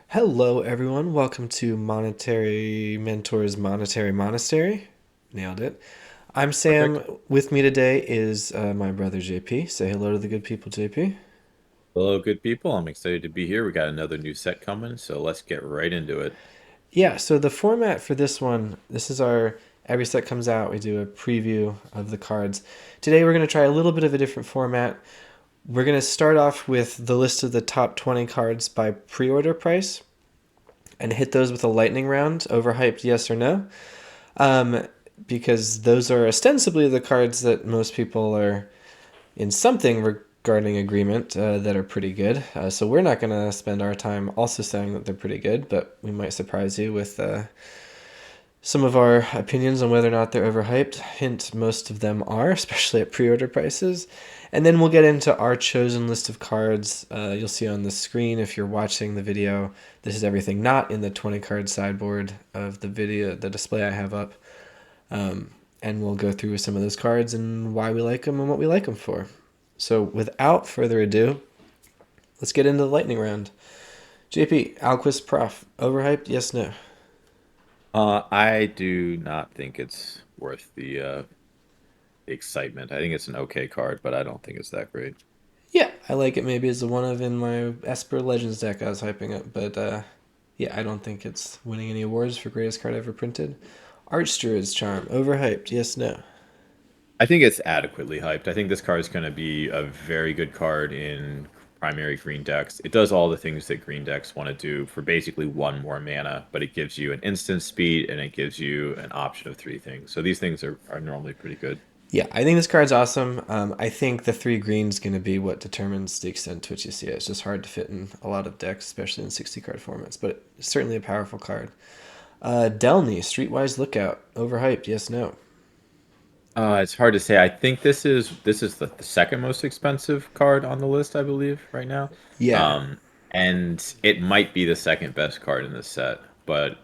Hello, everyone. Welcome to Monetary Mentors Monetary Monastery. Nailed it. I'm Perfect. Sam. With me today is my brother JP. Say hello to the good people, JP. Hello, good people. I'm excited to be here. We got another new set coming, so let's get right into it. Yeah, so the format for this one, this is our every set comes out, we do a preview of the cards. Today we're going to try a little bit of a different format. We're going to start off with the list of the top 20 cards by pre order price and hit those with a lightning round, overhyped yes or no. Um, because those are ostensibly the cards that most people are in something regarding agreement that are pretty good. So we're not going to spend our time also saying that they're pretty good, but we might surprise you with some of our opinions on whether or not they're overhyped. Hint, most of them are, especially at pre order prices. And then we'll get into our chosen list of cards. You'll see on the screen if you're watching the video. This is everything not in the 20 card sideboard of the video, the display I have up. And we'll go through some of those cards and why we like them and what we like them for. So, without further ado, let's get into the lightning round. JP, Alquist Prof, overhyped? Yes, no. I do not think it's worth the excitement. I think it's an okay card, but I don't think it's that great. Yeah, I like it maybe as a one of in my Esper Legends deck I was hyping up, but yeah, I don't think it's winning any awards for greatest card ever printed. Archdruid's Charm, overhyped? Yes, no. I think it's adequately hyped. I think this card is going to be a very good card in primary green decks. It does all the things that green decks want to do for basically one more mana, but it gives you an instant speed and it gives you an option of three things. So these things are normally pretty good. Yeah, I think this card's awesome. I think the three green's going to be what determines the extent to which you see it. It's just hard to fit in a lot of decks, especially in 60 card formats, but it's certainly a powerful card. Delney, Streetwise Lookout, overhyped? Yes, no. It's hard to say. I think this is the second most expensive card on the list, I believe, right now. Yeah, Um, and it might be the second best card in this set, but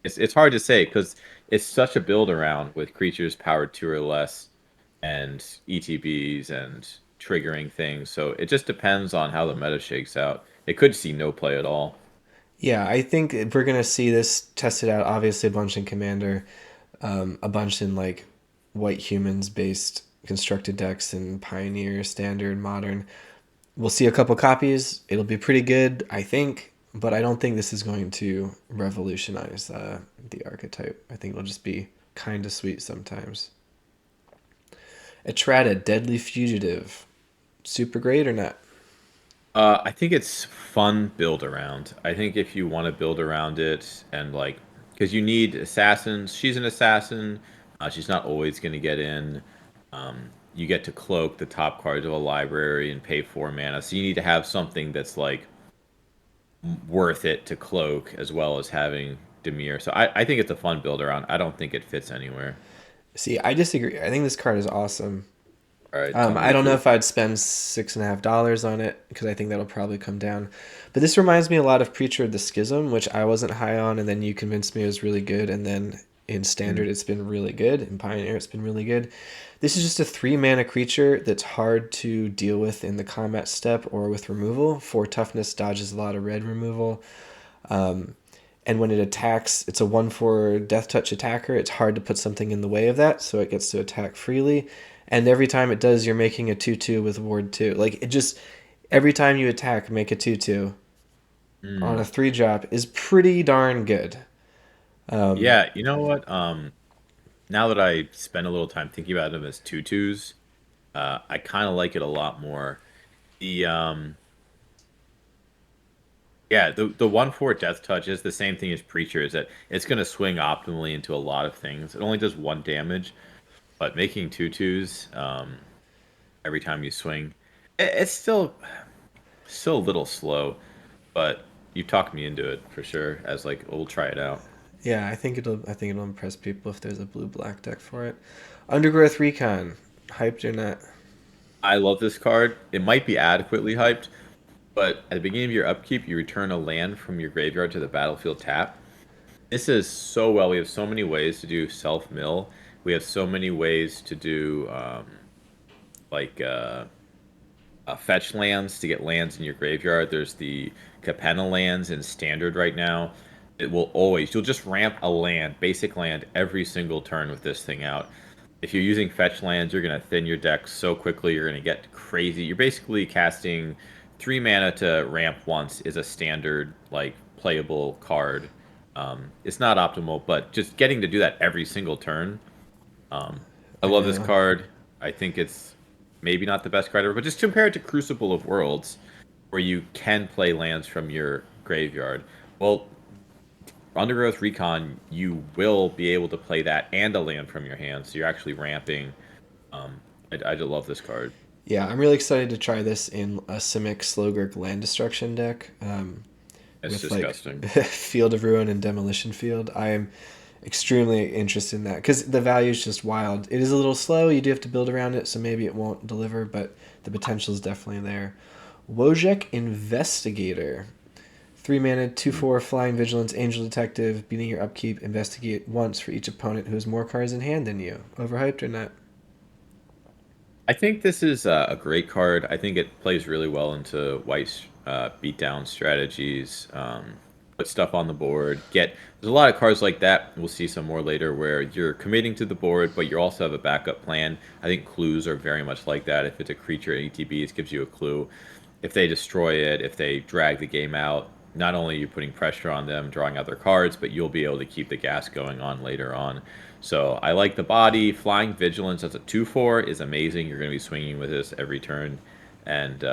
it's hard to say because it's such a build around with creatures powered two or less and ETBs and triggering things. So it just depends on how the meta shakes out. It could see no play at all. yeah. I think we're going to see this tested out. Obviously, a bunch in Commander, a bunch in like white humans based constructed decks and Pioneer, Standard, Modern. We'll see a couple copies. It'll be pretty good, I think, but I don't think this is going to revolutionize the archetype. I think it'll just be kind of sweet sometimes. Etrata, Deadly Fugitive. Super great or not? I think it's fun build around. I think if you want to build around it and like, because you need assassins. She's an assassin. She's not always going to get in. You get to cloak the top cards of a library and pay 4 mana. So you need to have something that's like worth it to cloak as well as having Demir. So I think it's a fun build around. I don't think it fits anywhere. See, I disagree. I think this card is awesome. All right, tell me I the don't know truth. if I'd spend $6.50 on it because I think that'll probably come down. But this reminds me a lot of Preacher of the Schism, which I wasn't high on, and then you convinced me it was really good. And then in Standard, Mm. it's been really good. In Pioneer, it's been really good. This is just a 3 mana creature that's hard to deal with in the combat step or with removal. 4 toughness dodges a lot of red removal. And when it attacks, it's a 1/4 death touch attacker. It's hard to put something in the way of that, so it gets to attack freely. And every time it does, you're making a 2/2 with ward 2. Like, it just, every time you attack, make a 2/2 on a Mm. 3 drop is pretty darn good. Yeah, you know what? Now that I spend a little time thinking about them as tutus, I kind of like it a lot more. The Yeah, the 1/4 death touch is the same thing as Preacher, is that it's going to swing optimally into a lot of things. It only does one damage, but making tutus every time you swing, it's still a little slow, but you talked me into it for sure. As like, we'll try it out. Yeah, I think it'll impress people if there's a blue black deck for it. Undergrowth Recon, hyped or not? I love this card. It might be adequately hyped, but at the beginning of your upkeep, you return a land from your graveyard to the battlefield tap. This is so well. We have so many ways to do self mill. We have so many ways to do like fetch lands to get lands in your graveyard. There's the Capenna lands in standard right now, it will always, you'll just ramp a land, basic land, every single turn with this thing out. If you're using fetch lands, you're going to thin your deck so quickly, you're going to get crazy. You're basically casting 3 mana to ramp once is a standard, like, playable card. It's not optimal, but just getting to do that every single turn. I I love this know. card. I think it's maybe not the best card ever, but just compare it to Crucible of Worlds, where you can play lands from your graveyard. Well, Undergrowth Recon, you will be able to play that and a land from your hand, so you're actually ramping. I just love this card. Yeah, I'm really excited to try this in a Simic Slogurk land destruction deck It's with like disgusting. Field of Ruin and Demolition Field. I am extremely interested in that because the value is just wild. It is a little slow. You do have to build around it, so maybe it won't deliver, but the potential is definitely there. Wojek Investigator. 3 mana, 2/4 Flying Vigilance, Angel Detective, beating your upkeep, investigate once for each opponent who has more cards in hand than you. Overhyped or not? I think this is a great card. I think it plays really well into White's beatdown strategies. Put stuff on the board. There's a lot of cards like that. We'll see some more later where you're committing to the board, but you also have a backup plan. I think clues are very much like that. If it's a creature in ETB, it gives you a clue. If they destroy it, if they drag the game out, not only are you putting pressure on them, drawing out their cards, but you'll be able to keep the gas going on later on. So I like the body. Flying Vigilance as a 2/4 is amazing. You're going to be swinging with this every turn. And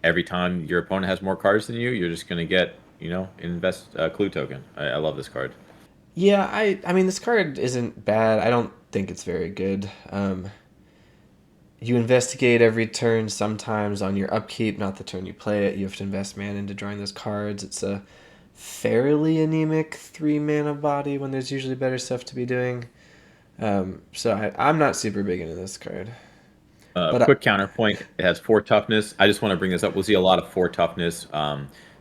every time your opponent has more cards than you, you're just going to get, invest a clue token. I love this card. Yeah, I mean this card isn't bad. I don't think it's very good. You investigate every turn. Sometimes on your upkeep, not the turn you play it, you have to invest mana into drawing those cards. It's a fairly anemic 3 mana body when there's usually better stuff to be doing. I'm not super big into this card, but Quick counterpoint. It has 4 toughness. I just want to bring this up. We'll see a lot of 4 toughness.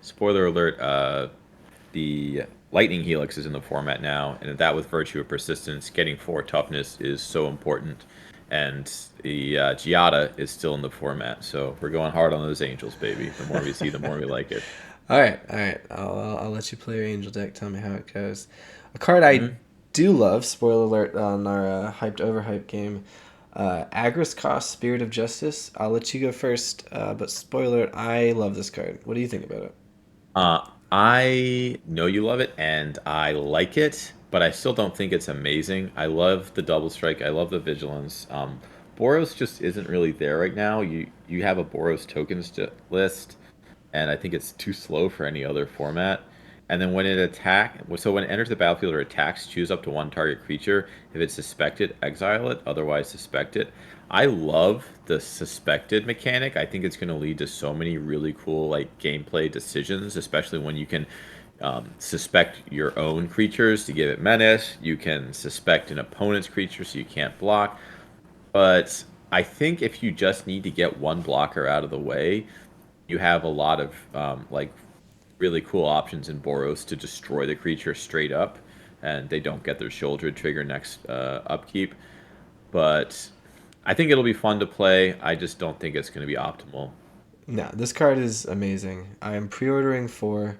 Spoiler alert, the Lightning Helix is in the format now, and that with Virtue of Persistence, getting 4 toughness is so important. And the Giada is still in the format, so we're going hard on those Angels, baby. The more we see, the more we like it. all right, all right. I'll let you play your Angel deck. Tell me how it goes. A card I Hmm. do love. Spoiler alert on our hyped overhyped game. Agris cost Spirit of Justice. I'll let you go first. But spoiler alert, I love this card. What do you think about it? I know you love it, and I like it, but I still don't think it's amazing. I love the double strike. I love the vigilance. Boros just isn't really there right now. You have a Boros tokens list, and I think it's too slow for any other format. And then when it enters the battlefield or attacks, choose up to one target creature. If it's suspected, exile it. Otherwise, suspect it. I love the suspected mechanic. I think it's going to lead to so many really cool like gameplay decisions, especially when you can suspect your own creatures to give it menace. You can suspect an opponent's creature so you can't block. But I think if you just need to get one blocker out of the way, you have a lot of like really cool options in Boros to destroy the creature straight up, and they don't get their shoulder trigger next upkeep. But I think it'll be fun to play. I just don't think it's going to be optimal. No, this card is amazing. I am pre-ordering 4.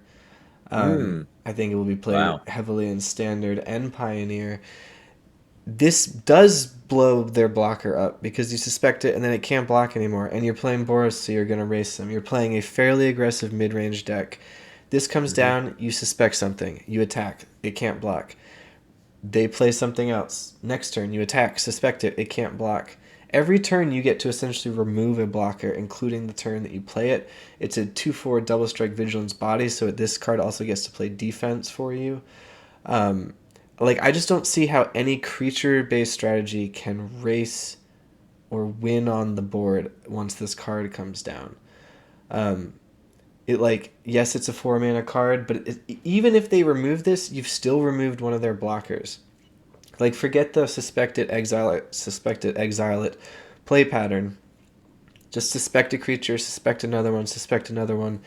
Mm, I think it will be played wow. heavily in Standard and Pioneer. This does blow their blocker up because you suspect it and then it can't block anymore. And you're playing Boros, so you're going to race them. You're playing a fairly aggressive mid range deck. This comes Hmm. down, you suspect something, you attack, it can't block. They play something else. Next turn, you attack, suspect it, it can't block. Every turn, you get to essentially remove a blocker, including the turn that you play it. It's a 2/4 double strike vigilance body, so this card also gets to play defense for you. Like I just don't see how any creature based strategy can race or win on the board once this card comes down. It like yes, it's a 4 mana card, but even if they remove this, you've still removed one of their blockers. Like forget the suspected exile it play pattern. Just suspect a creature, suspect another one, suspect another one,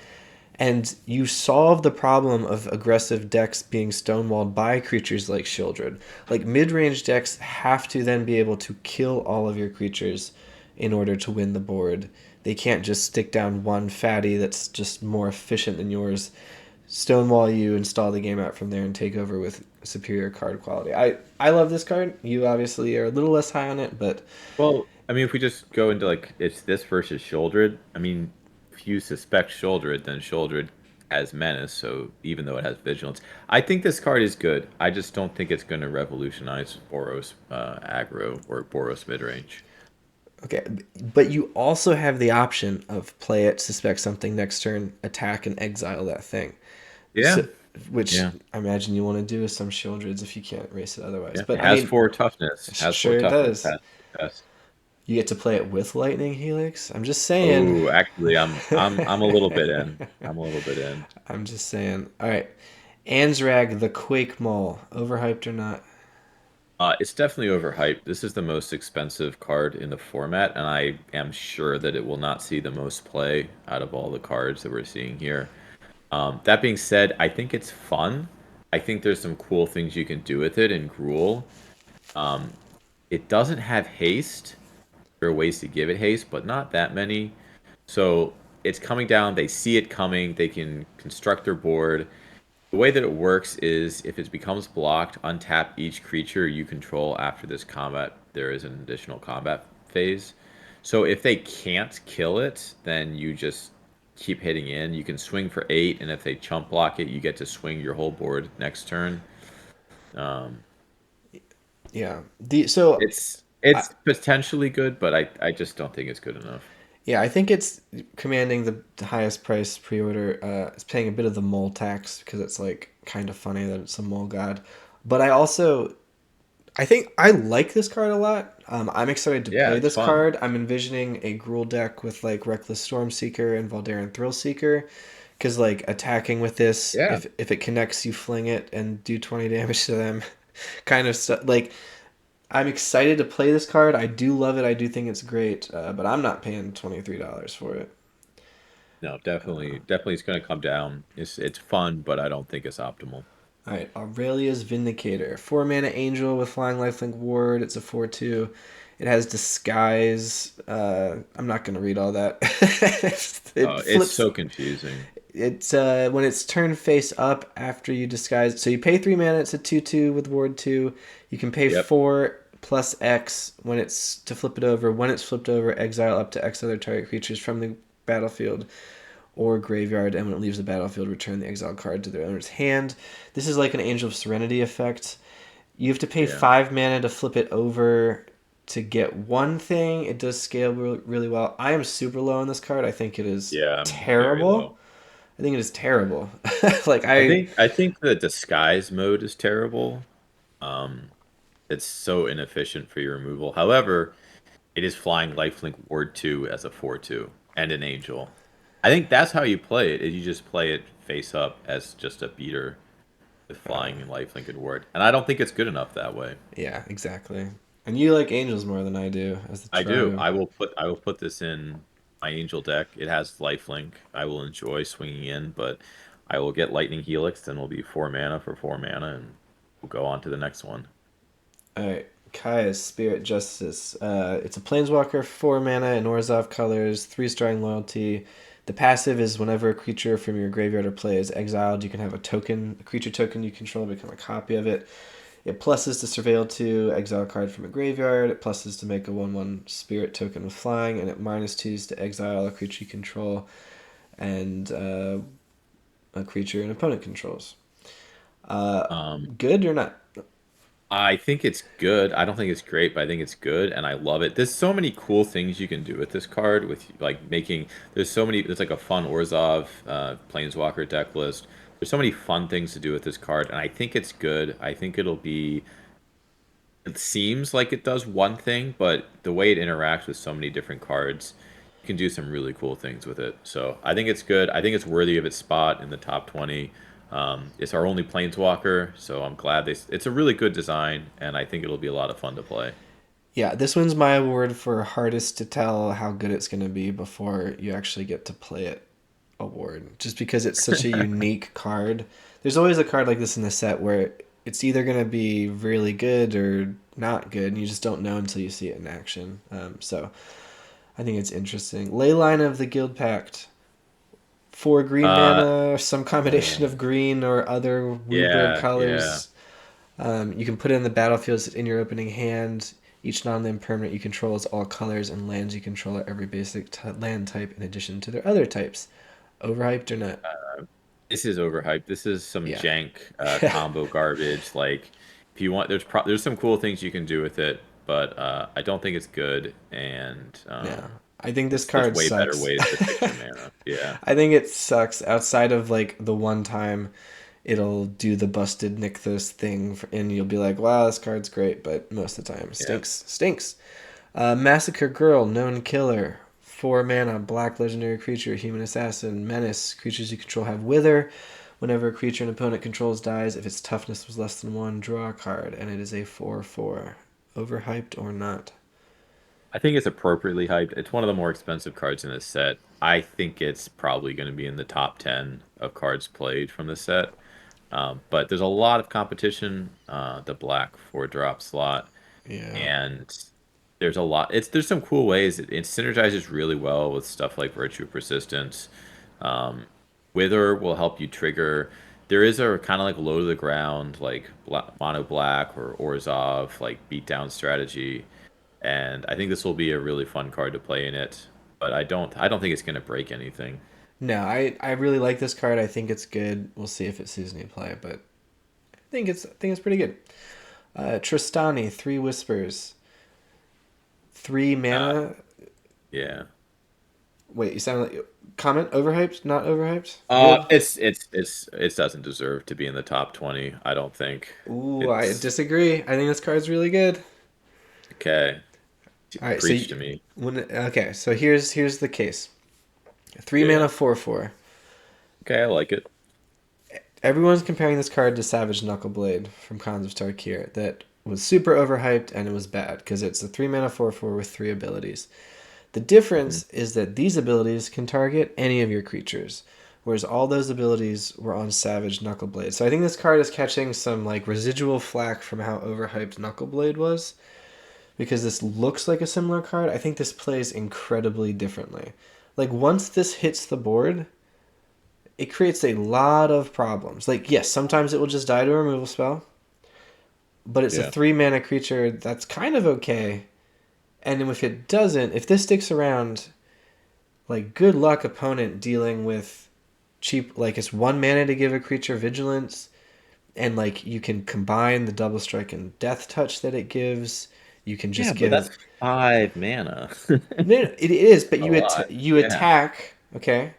and you solve the problem of aggressive decks being stonewalled by creatures like Shieldred. Like mid-range decks have to then be able to kill all of your creatures in order to win the board. They can't just stick down one fatty that's just more efficient than yours, stonewall you, install the game out from there, and take over with superior card quality. I love this card. You obviously are a little less high on it, but Well, I mean, if we just go into like it's this versus Shouldred, I mean, if you suspect Shouldred, then Shouldred has Menace, so even though it has Vigilance, I think this card is good. I just don't think it's going to revolutionize Boros aggro or Boros midrange. okay. But you also have the option of play it, suspect something next turn, attack, and exile that thing. Yeah, So, which yeah, I imagine you want to do with some Shieldreds if you can't race it otherwise. yeah. But It I has mean, four toughness. Has four sure it toughness. does. Has test. You get to play it with Lightning Helix. I'm just saying. Oh, actually, I'm a little bit in. I'm a little bit in. I'm just saying. All right. Anzrag the Quake Mole. Overhyped or not? It's definitely overhyped. This is the most expensive card in the format, and I am sure that it will not see the most play out of all the cards that we're seeing here. That being said, I think it's fun. I think there's some cool things you can do with it in Gruul. Um, it doesn't have haste. There are ways to give it haste, but not that many. So it's coming down. They see it coming. They can construct their board. The way that it works is if it becomes blocked, untap each creature you control after this combat. There is an additional combat phase. So if they can't kill it, then you just keep hitting in. You can swing for 8, and if they chump block it, you get to swing your whole board next turn. Um, Yeah. So I, it's potentially good, but I just don't think it's good enough. yeah, I think it's commanding the highest price pre-order. It's paying a bit of the mole tax because it's like kind of funny that it's a mole god. But I think I like this card a lot. I'm excited to Yeah, play it's this fun. card. I'm envisioning a Gruul deck with like Reckless Stormseeker and Valdaran Thrillseeker, because like attacking with this, Yeah. if it connects, you fling it and do 20 damage to them, kind of stuff. Like I'm excited to play this card. I do love it. I do think it's great, but I'm not paying $23 for it. No, definitely it's going to come down. It's fun, but I don't think it's optimal. All right, Aurelia's Vindicator, 4 mana angel with flying lifelink ward. It's a 4/2. It has disguise. I'm not gonna read all that. It It's flips. so confusing. It's when it's turned face up after you disguise. So you pay 3 mana. It's a 2/2 with ward 2. You can pay Yep. 4 plus X when it's to flip it over. When it's flipped over, exile up to X other target creatures from the battlefield or graveyard, and when it leaves the battlefield, return the exiled card to their owner's hand. This is like an Angel of Serenity effect. You have to pay Yeah. 5 mana to flip it over to get one thing. It does scale really well. I am super low on this card. I think it is Yeah, I'm very terrible. low. I think it is terrible. like I think the disguise mode is terrible. Um, it's so inefficient for your removal. However, it is flying lifelink ward 2 as a 4/2 and an angel. I think that's how you play it. Is you just play it face up as just a beater with flying and lifelink and ward. And I don't think it's good enough that way. yeah, exactly. And you like angels more than I do as the I do. true. I will put this in my angel deck. It has lifelink. I will enjoy swinging in, but I will get lightning helix. Then will be 4 mana for 4 mana, and we'll go on to the next one. All right, Kaya's Spirit Justice. It's a Planeswalker, 4 mana in Orzhov colors, 3 strong loyalty. The passive is whenever a creature from your graveyard or play is exiled, you can have a creature token you control become a copy of it. It pluses to surveil 2, exile a card from a graveyard. It pluses to make a 1/1 spirit token with flying, and it -2s to exile a creature you control and a creature an opponent controls. Uh, Um, Good or not? I think it's good. I don't think it's great, but I think it's good, and I love it. There's so many cool things you can do with this card. With like making, there's so many. There's like a fun Orzhov Planeswalker deck list. There's so many fun things to do with this card, and I think it's good. I think it'll be. It seems like it does one thing, but the way it interacts with so many different cards, you can do some really cool things with it. So I think it's good. I think it's worthy of its spot in the top 20. It's our only Planeswalker, so I'm glad they. It's a really good design, and I think it'll be a lot of fun to play. Yeah, this one's my award for hardest to tell how good it's going to be before you actually get to play it award. Just because it's such a unique card. There's always a card like this in the set where it's either going to be really good or not good, and you just don't know until you see it in action. So I think it's interesting. Leyline of the Guild Pact. 4 green Uh, mana, some combination uh, of green or other weird yeah, yeah. colors. You can put it in the battlefield in your opening hand. Each non-land permanent you control is all colors, and lands you control are every basic land type in addition to their other types. Overhyped or not? This is overhyped. This is some Yeah. jank combo garbage. Like, if you want, there's some cool things you can do with it, but I don't think it's good, and No. I think this there's card way better sucks. ways to fix your mana. Yeah. I think it sucks outside of like the one time it'll do the busted Nykthos thing, and you'll be like, wow, this card's great, but most of the time, Yeah. stinks. Stinks. Massacre Girl, known killer. 4 mana, black legendary creature, human assassin, menace. Creatures you control have wither. Whenever a creature an opponent controls dies, if its toughness was less than 1, draw a card, and it is a 4/4. Overhyped or not? I think it's appropriately hyped. It's one of the more expensive cards in this set. I think it's probably going to be in the top 10 of cards played from the set. But there's a lot of competition, the black 4 drop slot, Yeah. and there's some cool ways it synergizes really well with stuff like Virtue Persistence. Um, Wither will help you trigger. There is a kind of like low to the ground, like mono black or Orzhov, like beatdown strategy, and I think this will be a really fun card to play in it. But I don't think it's going to break anything. No, I really like this card. I think it's good. We'll see if it sees any play, but I think it's pretty good. Tristani, 3 whispers, 3 mana. Yeah. Wait, you sound like comment overhyped? Not overhyped? Good. It doesn't deserve to be in the top 20, I don't think. Ooh, I It's disagree. I think this card's really good. okay. All right, so Preach to me. so here's the case. 3 mana Yeah. 4/4. Okay, I like it. Everyone's comparing this card to Savage Knuckleblade from Khans of Tarkir that was super overhyped and it was bad because it's a 3 mana 4/4 with 3 abilities. The Mhm. difference is that these abilities can target any of your creatures, whereas all those abilities were on Savage Knuckleblade. So I think this card is catching some like residual flack from how overhyped Knuckleblade was, because this looks like a similar card. I think this plays incredibly differently. Like once this hits the board, it creates a lot of problems. Like yes, sometimes it will just die to a removal spell, but it's a Yeah. 3 mana creature that's kind of okay. And if it doesn't, if this sticks around, like good luck opponent dealing with cheap, like it's 1 mana to give a creature vigilance, and like you can combine the double strike and death touch that it gives. You can Yeah, just but give. that's 5 mana. No, no, it is, but A lot. you Yeah. attack. Okay,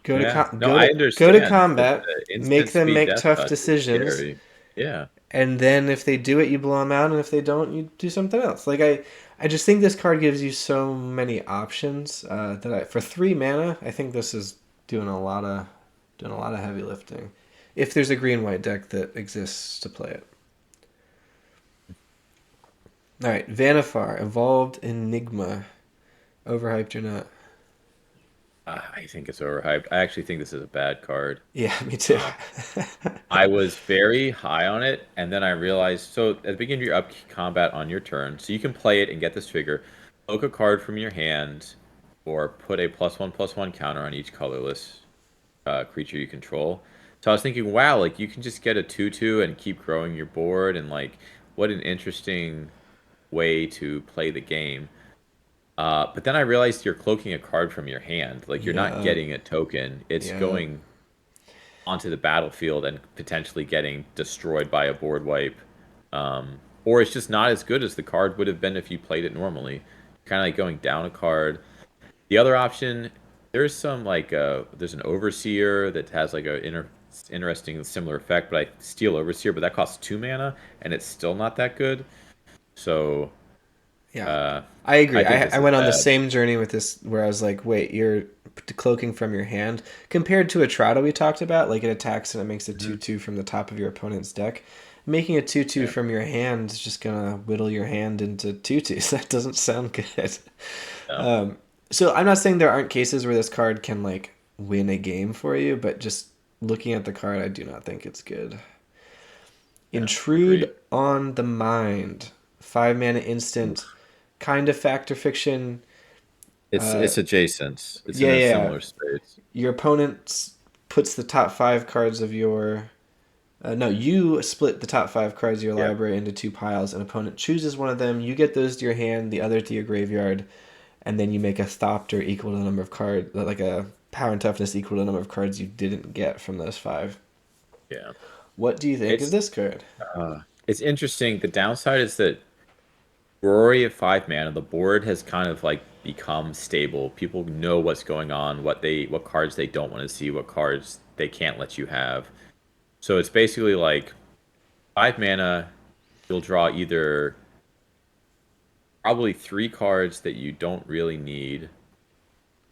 Yeah. No, go I to understand, but combat. the Make instant them speed make death tough touch is decisions, scary. Yeah. and then if they do it, you blow them out, and if they don't, you do something else. Like I just think this card gives you so many options for 3 mana, I think this is doing doing a lot of heavy lifting. If there's a green white deck that exists to play it. All right, Vanifar, Evolved Enigma, overhyped or not? I think it's overhyped. I actually think this is a bad card. Yeah, me too. Uh, I was very high on it, and then I realized so at the beginning of your up combat on your turn, so you can play it and get this figure, poke a card from your hand, or put a +1/+1 counter on each colorless creature you control. So I was thinking, wow, like you can just get a 2/2 and keep growing your board, and like what an interesting way to play the game. But then I realized you're cloaking a card from your hand. Like you're not Yeah, getting a token. It's yeah, going onto the battlefield and potentially getting destroyed by a board wipe. Or it's just not as good as the card would have been if you played it normally. Kind of like going down a card. The other option, there's some like there's an overseer that has like a interesting similar effect, but I steal overseer, but that costs 2 mana and it's still not that good. So yeah. uh, I agree. I think I this is went on the bad. same journey with this where I was like, wait, you're cloaking from your hand. Compared to a Trotta we talked about, like it attacks and it makes a Mhm. 2/2 from the top of your opponent's deck. Making a 2/2 Yeah. from your hand is just going to whittle your hand into 2/2s. That doesn't sound good. No. Um, so I'm not saying there aren't cases where this card can like win a game for you, but just looking at the card, I do not think it's good. Yeah. Intrude Agreed. on the Mind. 5 mana instant, Oof. kind of fact or fiction. Uh, It's adjacent. It's in yeah, a yeah, yeah. similar space. Your opponent puts the top five cards of your. No, you split the top five cards of your Yeah. library into two piles. An opponent chooses one of them. You get those to your hand, the other to your graveyard, and then you make a Thopter equal to the number of cards, like a power and toughness equal to the number of cards you didn't get from those five. Yeah. What do you think of It's this card? it's interesting. The downside is that Rory at 5 mana, the board has kind of like become stable. People know what's going on, what cards they don't want to see, what cards they can't let you have. So it's basically like 5 mana, you'll draw either probably 3 cards that you don't really need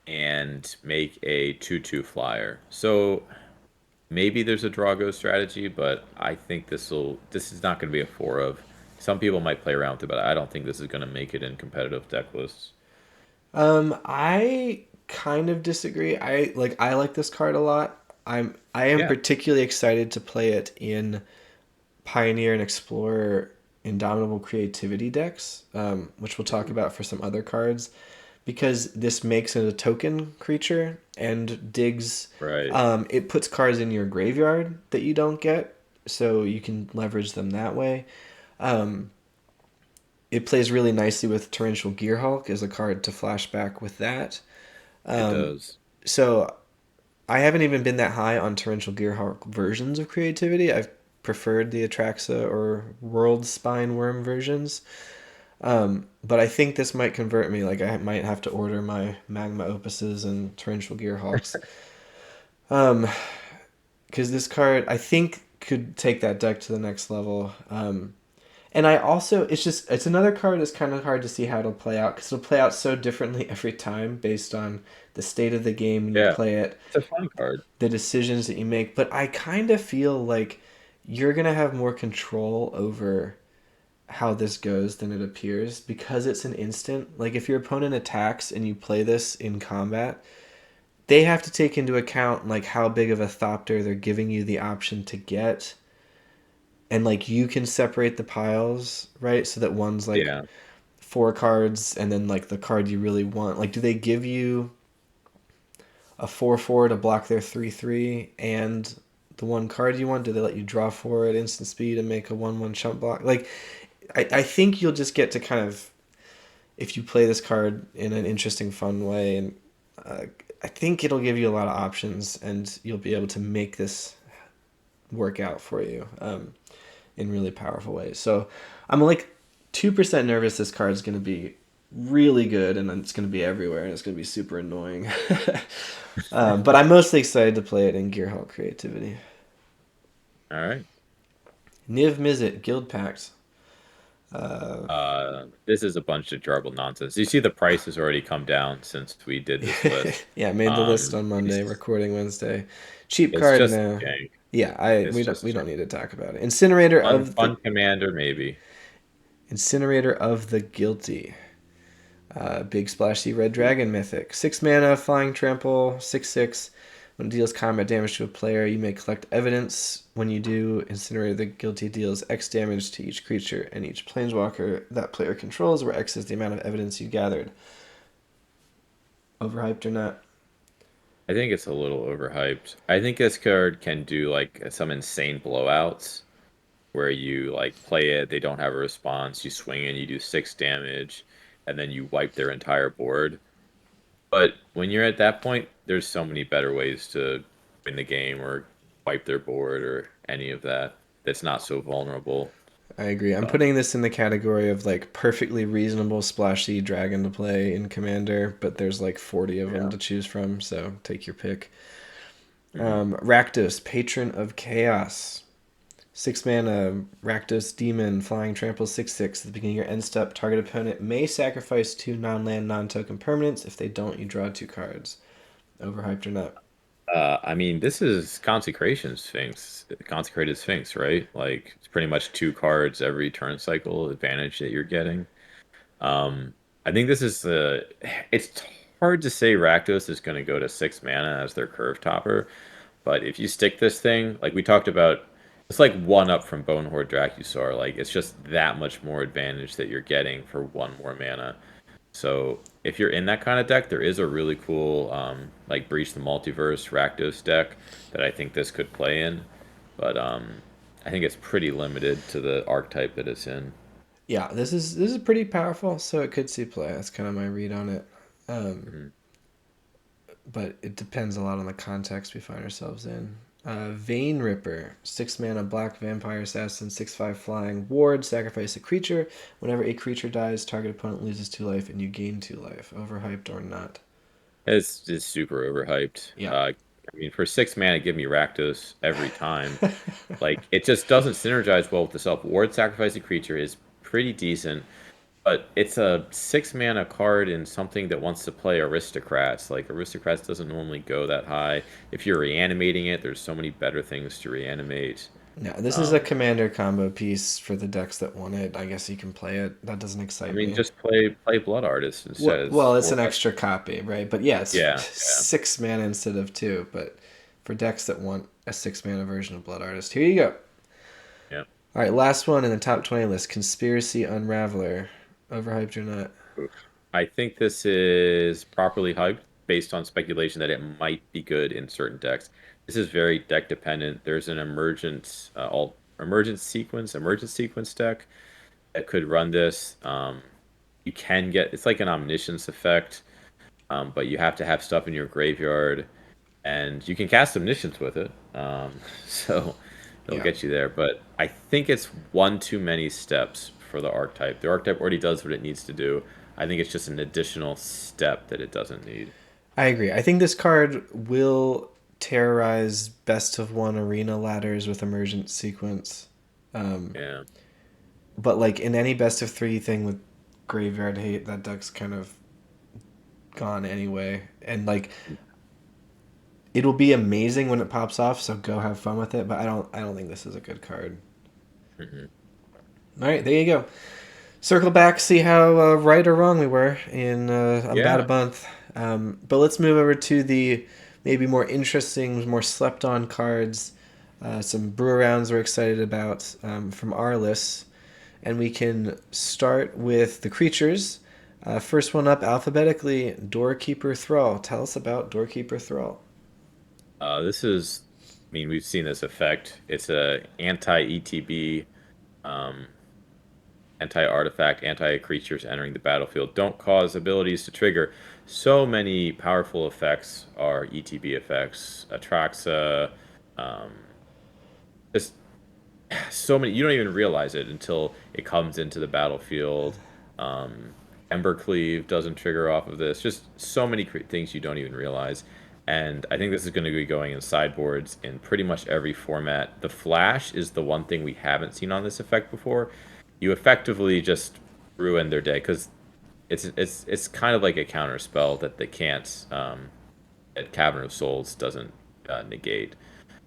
and make a 2/2 flyer. So maybe there's a Drago strategy, but I think this is not going to be a 4 of. Some people might play around with it, but I don't think this is going to make it in competitive deck lists. I kind of disagree. I like this card a lot. I am Yeah, particularly excited to play it in Pioneer and Explorer Indomitable Creativity decks, which we'll talk about for some other cards, because this makes it a token creature and digs. right. It puts cards in your graveyard that you don't get, so you can leverage them that way. Um, it plays really nicely with Torrential Gearhulk as a card to flashback with that. It Um, does. so I haven't even been that high on Torrential Gearhulk versions of creativity. I've preferred the Atraxa or World Spine Worm versions. But I think this might convert me. Like I might have to order my Magma Opuses and Torrential Gearhawks. Um, because this card I think could take that deck to the next level. And I also it's another card that's kind of hard to see how it'll play out because it'll play out so differently every time based on the state of the game when you Yeah, play it, it's a fun card. the decisions that you make. But I kind of feel like you're gonna have more control over how this goes than it appears because it's an instant. Like if your opponent attacks and you play this in combat, they have to take into account like how big of a Thopter they're giving you the option to get. And like you can separate the piles, right? So that one's like Yeah. four cards and then like the card you really want. Like do they give you a 4/4 to block their 3/3 and the one card you want? Do they let you draw four at instant speed and make a 1/1 chump block? Like I think you'll just get to kind of if you play this card in an interesting, fun way, and uh, I think it'll give you a lot of options, and you'll be able to make this work out for you in really powerful ways. So I'm like 2% nervous this card is going to be really good, and it's going to be everywhere, and it's going to be super annoying. But I'm mostly excited to play it in Gearhulk Creativity. All right. Niv Mizzet, Guild Pact. This is a bunch of jarbled nonsense. You see the price has already come down since we did this list. Yeah, I made the list on Monday, It's recording Wednesday. Cheap it's card just now. jank. Yeah, I It's we just don't jank. need to talk about it. Incinerator of the Fun commander, maybe. Guilty. Big splashy red dragon mythic. 6 mana, flying trample, 6/6. When it deals combat damage to a player, you may collect evidence. When you do, Incinerator the Guilty deals X damage to each creature and each planeswalker that player controls, where X is the amount of evidence you gathered. Overhyped or not? I think it's a little overhyped. I think this card can do like some insane blowouts where you like play it, they don't have a response, you swing in, you do 6 damage, and then you wipe their entire board. But when you're at that point, there's so many better ways to win the game or wipe their board or any of that. That's not so vulnerable. I agree. I'm Um, putting this in the category of like perfectly reasonable splashy dragon to play in Commander, but there's like 40 of them yeah. to choose from, so take your pick. Hmm. Rakdos, Patron of Chaos. 6 mana, Rakdos Demon, Flying Trample 6/6. At the beginning of your end step, target opponent may sacrifice two non land, non token permanents. If they don't, you draw two cards. Overhyped or not? I mean, this is Consecration Sphinx, Consecrated Sphinx, right? Like it's pretty much 2 cards every turn cycle advantage that you're getting. I think this is the. It's hard to say Rakdos is going to go to 6 mana as their curve topper, but if you stick this thing, like we talked about, it's like one up from Bonehorde Dracusaur. Like it's just that much more advantage that you're getting for one more mana. So if you're in that kind of deck, there is a really cool like Breach the Multiverse Rakdos deck that I think this could play in, but I think it's pretty limited to the archetype that it's in. Yeah, this is pretty powerful, so it could see play. That's kind of my read on it. Um, Mhm. but it depends a lot on the context we find ourselves in. Vein Ripper, 6 mana, black vampire assassin, 6/5 flying ward. Sacrifice a creature. Whenever a creature dies, target opponent loses 2 life, and you gain 2 life. Overhyped or not? It's super overhyped. Yeah. I mean, for 6 mana, give me Rakdos every time. Like it just doesn't synergize well with the self. Ward sacrificing creature is pretty decent, but it's a 6 mana card in something that wants to play aristocrats. Like aristocrats doesn't normally go that high. If you're reanimating it, there's so many better things to reanimate. No, this is a Um, commander combo piece for the decks that want it. I guess you can play it. That doesn't I excite mean, me. just play Blood Artist instead. It's Well, it's four an less. extra copy, right? But yeah, it's Yeah, yeah, 6 mana instead of two. But for decks that want a 6 mana version of Blood Artist, here you go. yeah. All right, last one in the top 20 list: Conspiracy Unraveler. Overhyped or not? Oof. I think this is properly hyped based on speculation that it might be good in certain decks. This is very deck dependent. There's an emergent sequence deck that could run this. You can get it's like an omniscience effect, but you have to have stuff in your graveyard, and you can cast omniscience with it. So it'll Yeah, get you there. But I think it's one too many steps for the archetype. The archetype already does what it needs to do. I think it's just an additional step that it doesn't need. I agree. I think this card will terrorize best of one arena ladders with emergent sequence. Um, Yeah. but like in any best of three thing with graveyard hate, that deck's kind of gone anyway. And like it'll be amazing when it pops off, so go have fun with it. But I don't think this is a good card. Hmm. All right, there you go. Circle back, see how right or wrong we were in about a Yeah. month. But let's move over to the maybe more interesting, more slept on cards. Some brew rounds we're excited about from our lists. And we can start with the creatures. First one up alphabetically, Doorkeeper Thrall. Tell us about Doorkeeper Thrall. This is, I mean, we've seen this effect. It's a anti-ETB, um, anti-artifact, anti-creatures entering the battlefield. Don't cause abilities to trigger. So many powerful effects are ETB effects. Atraxa, um, just so many. You don't even realize it until it comes into the battlefield. Um, Embercleave doesn't trigger off of this. Just so many things you don't even realize. And I think this is going to be going in sideboards in pretty much every format. The flash is the one thing we haven't seen on this effect before. You effectively just ruin their day because it's kind of like a counter spell that they can't that Cavern of Souls doesn't negate.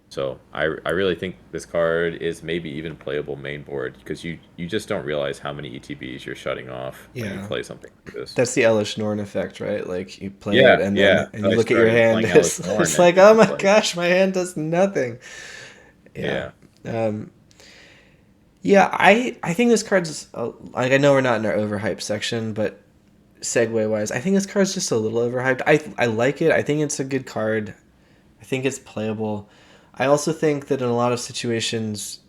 So I really think this card is maybe even playable main board because you just don't realize how many ETBs you're shutting off when you Yeah, play something like this. that's the Elish Norn effect, right? Like you play it Yeah, and yeah. then So you I look at your started hand, playing Alice Norn it's and like, oh it's my like, gosh, my hand does nothing. Yeah. yeah, Um, yeah, I think this card's like I know we're not in our overhyped section, but segue wise, I think this card's just a little overhyped. I like it. I think it's a good card. I think it's playable. I also think that in a lot of situations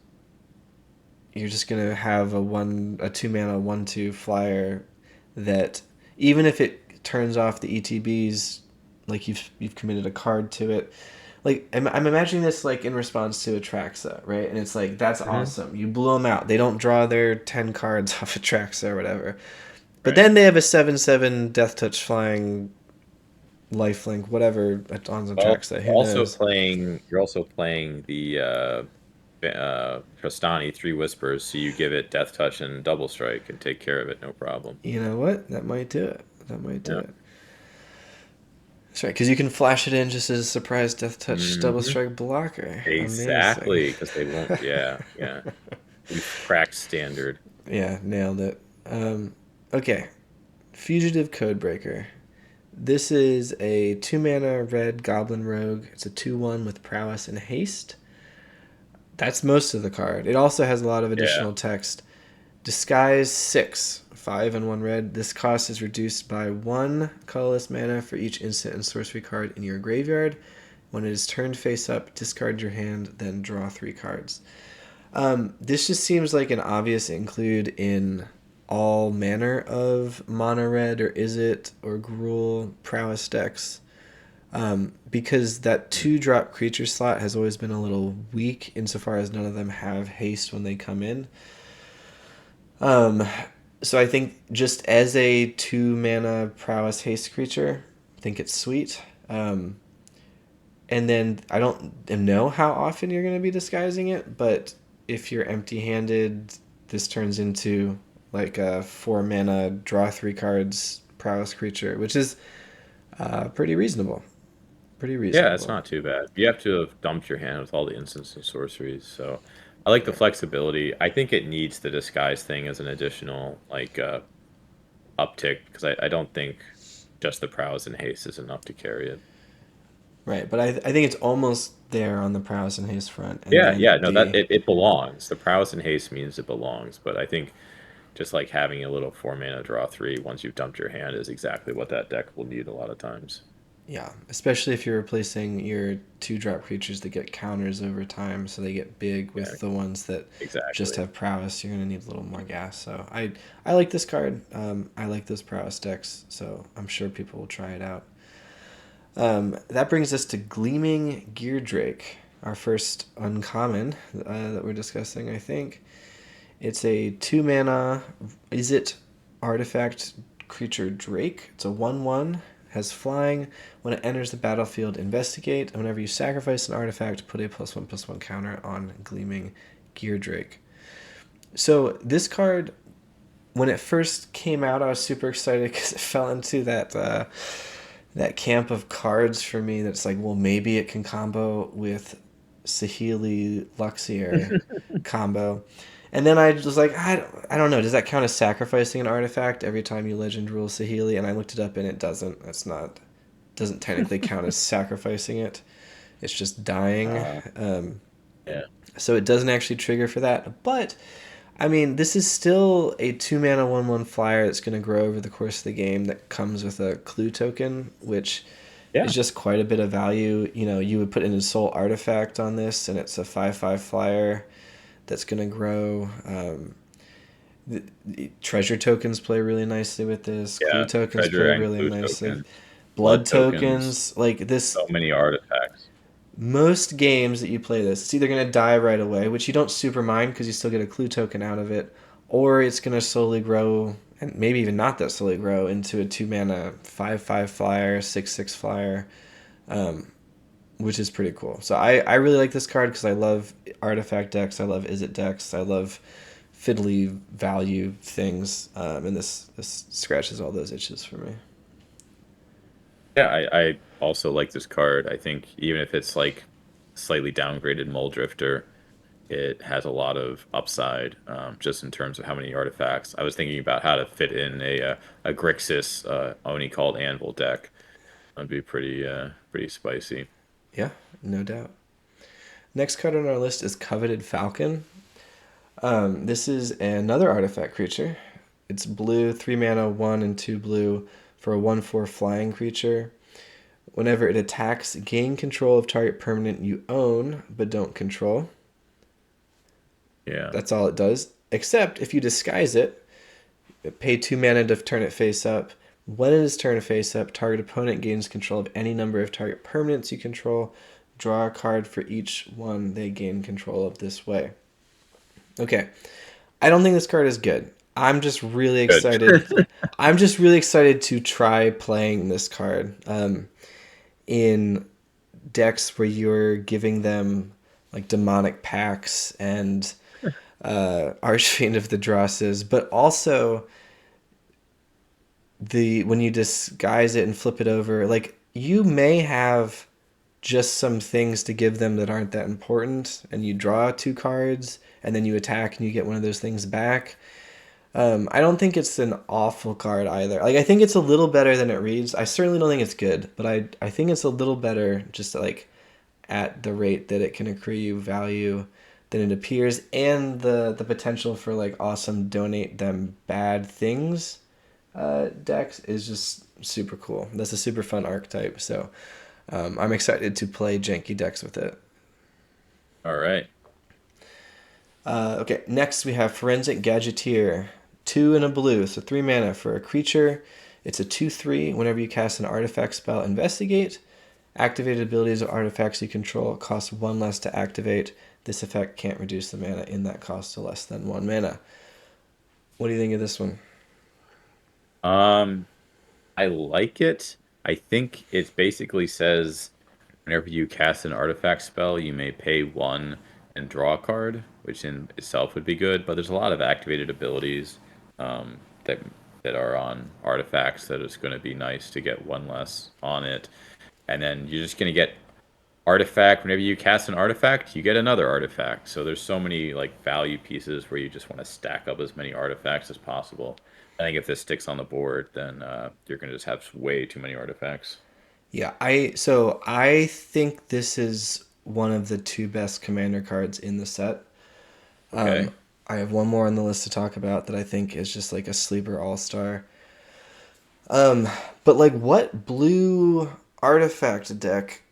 you're just gonna have a 2 mana 1/2 flyer that even if it turns off the ETBs, like you've committed a card to it. Like I'm imagining this like in response to Atraxa, right? And it's like that's hmm, awesome. You blew them out. They don't draw their 10 cards off Atraxa or whatever. But right. then they have a 7/7 Death Touch flying lifelink, whatever on Well, Atraxa. Who knows? you're also playing the Trostani Three Whispers, so you give it Death Touch and Double Strike and take care of it, no problem. You know what? That might do it. That might do Yeah. it. That's right, because you can flash it in just as a surprise Death Touch Double Hmm. Strike blocker. Amazing. Exactly, because they won't. Yeah, yeah. We've cracked standard. Yeah, nailed it. Okay, Fugitive Codebreaker. This is a 2 mana red Goblin Rogue. It's a 2/1 with prowess and haste. That's most of the card. It also has a lot of Yeah. additional text. Disguise 6 5 and 1 red. This cost is reduced by 1 colorless mana for each instant and sorcery card in your graveyard. When it is turned face up, discard your hand, then draw 3 cards. This just seems like an obvious include in all manner of mono red or is it or Gruul prowess decks. Because that 2-drop creature slot has always been a little weak insofar as none of them have haste when they come in. So I think just as a 2 mana prowess haste creature, I think it's sweet. And then I don't know how often you're going to be disguising it, but if you're empty-handed, this turns into like a 4 mana draw 3 cards prowess creature, which is pretty reasonable. Pretty Yeah, it's reasonable. not too bad. You have to have dumped your hand with all the instants and sorceries, so I like the Yeah. flexibility. I think it needs the disguise thing as an additional like uptick because I don't think just the prowess and haste is enough to carry it. Right, but I think it's almost there on the prowess and haste front, and Yeah, yeah, then no, that it belongs. The prowess and haste means it belongs, but I think just like having a little 4 mana draw 3 once you've dumped your hand is exactly what that deck will need a lot of times. yeah, especially if you're replacing your 2-drop creatures that get counters over time, so they get big Yeah, with the ones that just exactly. have prowess. You're gonna need a little more gas. So I like this card. I like those prowess decks, so I'm sure people will try it out. That brings us to Gleaming Gear Drake, our first uncommon that we're discussing. I think it's a 2 mana. Is it artifact creature Drake? It's a 1/1. Has flying. When it enters the battlefield, investigate. And whenever you sacrifice an artifact, put a +1/+1 counter on Gleaming Gear Drake. So this card, when it first came out, I was super excited because it fell into that camp of cards for me. That's like, well, maybe it can combo with Saheeli Luxier combo. And then I was like, I don't know. Does that count as sacrificing an artifact every time you legend rule Saheeli? And I looked it up and it doesn't. That's not doesn't technically count as sacrificing it. It's just dying. Uh, Um, yeah, so it doesn't actually trigger for that. But I mean, this is still a 2 mana 1/1 flyer that's going to grow over the course of the game that comes with a clue token, which is yeah, just quite a bit of value. You know, you would put in a soul artifact on this, and it's a 5/5 flyer that's going to grow. The treasure tokens play really nicely with this. Clue yeah. tokens Treasure play and really clue nicely. tokens, Blood blood tokens, tokens, like this, so many artifacts. most games that you play this, it's either going to die right away, which you don't super mind because you still get a clue token out of it, or it's going to slowly grow, and maybe even not that slowly grow, into a 2 mana 5/5 flyer, 6/6 flyer, um, which is pretty cool. So I really like this card because I love artifact decks, I love Izzet decks, I love fiddly value things, and this scratches all those itches for me. Yeah, I also like this card. I think even if it's like slightly downgraded Mole Drifter, it has a lot of upside just in terms of how many artifacts. I was thinking about how to fit in a Grixis Oni called Anvil deck. That'd be pretty spicy. Yeah, no doubt. Next card on our list is Coveted Falcon. This is another artifact creature. It's blue, 3 mana, 1 and 2 blue for a 1/4 flying creature. Whenever it attacks, gain control of target permanent you own but don't control. Yeah. That's all it does. Except if you disguise it, pay 2 mana to turn it face up. When it is turned face up, target opponent gains control of any number of target permanents you control. Draw a card for each one they gain control of this way. Okay, I don't think this card is good. I'm just really Good. excited. I'm just really excited to try playing this card in decks where you're giving them like demonic packs and Archfiend of the Drosses, but also the when you disguise it and flip it over, like you may have just some things to give them that aren't that important, and you draw 2 cards, and then you attack and you get one of those things back. I don't think it's an awful card either. Like I think it's a little better than it reads. I certainly don't think it's good, but I think it's a little better just like at the rate that it can accrue you value. than it appears, and the potential for like awesome donate them bad things decks is just super cool. That's a super fun archetype. So I'm excited to play janky decks with it. All right. Okay, next we have Forensic Gadgeteer. Two and a blue, so 3 mana for a creature. It's a 2/3. Whenever you cast an artifact spell, investigate. Activated abilities or artifacts you control cost one less to activate. This effect can't reduce the mana in that cost to less than 1 mana. What do you think of this one? Um, I like it. I think it basically says whenever you cast an artifact spell, you may pay one and draw a card, which in itself would be good. But there's a lot of activated abilities that are on artifacts that it's going to be nice to get one less on it. And then you're just going to get artifact. Whenever you cast an artifact, you get another artifact. So there's so many like value pieces where you just want to stack up as many artifacts as possible. I think if this sticks on the board, then you're going to just have way too many artifacts. Yeah, I think this is one of the two best commander cards in the set. Okay. I have one more on the list to talk about that I think is just like a sleeper all star. But like, what blue artifact deck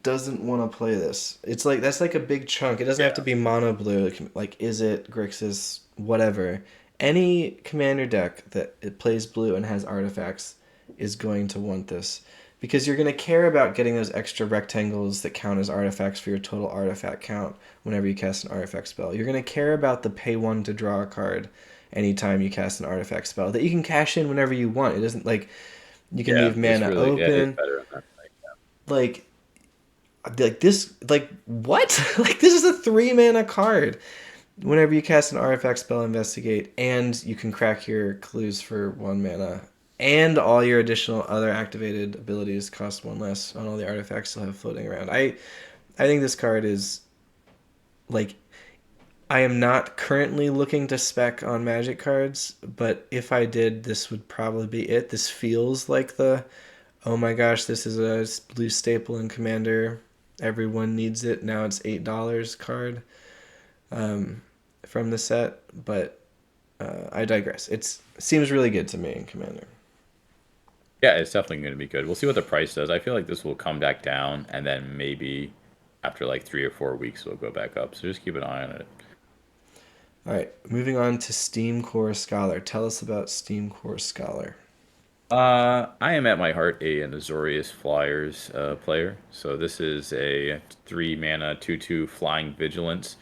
doesn't want to play this? It's like that's like a big chunk. It doesn't have to Yeah. be mono blue. Like is it Grixis, whatever. Any commander deck that it plays blue and has artifacts is going to want this because you're going to care about getting those extra rectangles that count as artifacts for your total artifact count whenever you cast an artifact spell. You're going to care about the pay one to draw a card anytime you cast an artifact spell that you can cash in whenever you want. It doesn't like you can Yeah. leave It's mana really, yeah, it's open. better on that. Like this like what? Like this is a 3 mana card. Whenever you cast an artifact spell, investigate, and you can crack your clues for 1 mana. And all your additional other activated abilities cost one less on all the artifacts you'll have floating around. I think this card is like I am not currently looking to spec on Magic cards, but if I did, this would probably be it. This feels like the oh my gosh, this is a blue staple in Commander. Everyone needs it. Now it's $8 card from the set, but I digress. It seems really good to me in Commander. Yeah, it's definitely going to be good. We'll see what the price does. I feel like this will come back down, and then maybe after like 3 or 4 weeks, it'll go back up. So just keep an eye on it. All right, moving on to Steam Core Scholar. Tell us about Steam Core Scholar. I am at my heart a Azorius Flyers player. So this is a 3 mana 2/2 Flying Vigilance.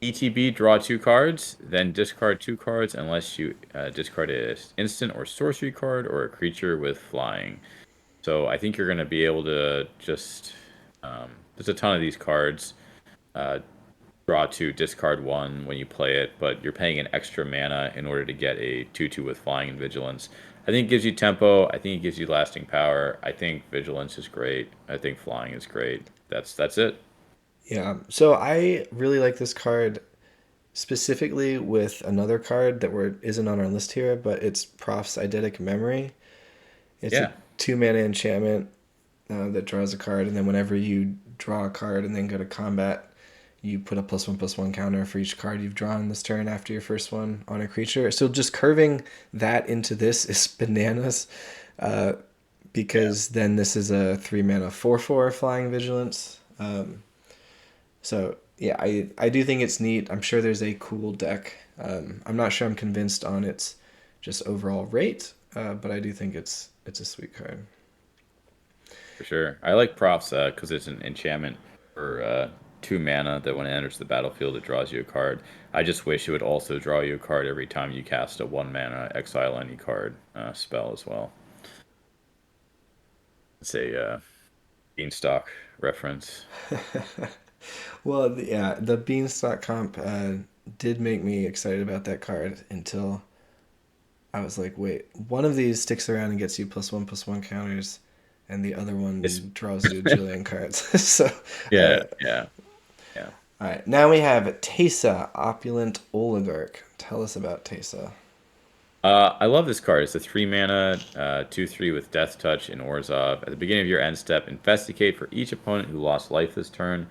ETB, draw 2 cards, then discard 2 cards unless you discard an instant or sorcery card or a creature with flying. So I think you're going to be able to just there's a ton of these cards. Uh, Draw 2, discard 1 when you play it, but you're paying an extra mana in order to get a 2/2 with flying and vigilance. I think it gives you tempo. I think it gives you lasting power. I think vigilance is great. I think flying is great. That's it. Yeah, so I really like this card specifically with another card that isn't on our list here, but it's Proph's Eidetic Memory. It's a Yeah, 2 mana enchantment that draws a card, and then whenever you draw a card and then go to combat, you put a +1/+1 counter for each card you've drawn this turn after your first one on a creature. So just curving that into this is bananas, uh, yeah, because then this is a 3 mana 4/4 flying vigilance. So yeah, I do think it's neat. I'm sure there's a cool deck. I'm not sure I'm convinced on its just overall rate, but I do think it's a sweet card. for sure. I like props because it's an enchantment for 2 mana that when it enters the battlefield, it draws you a card. I just wish it would also draw you a card every time you cast a 1 mana exile any card spell as well. It's a Beanstalk reference. Well, yeah, the Beanstalk comp did make me excited about that card until I was like, wait, one of these sticks around and gets you +1/+1 counters, and the other It's one draws you a jillion cards. So, yeah, uh, yeah, yeah. all right, now we have Teysa, Opulent Oligarch. Tell us about Teysa. I love this card. It's a 3 mana, 2/3 with Death Touch in Orzhov. At the beginning of your end step, investigate for each opponent who lost life this turn.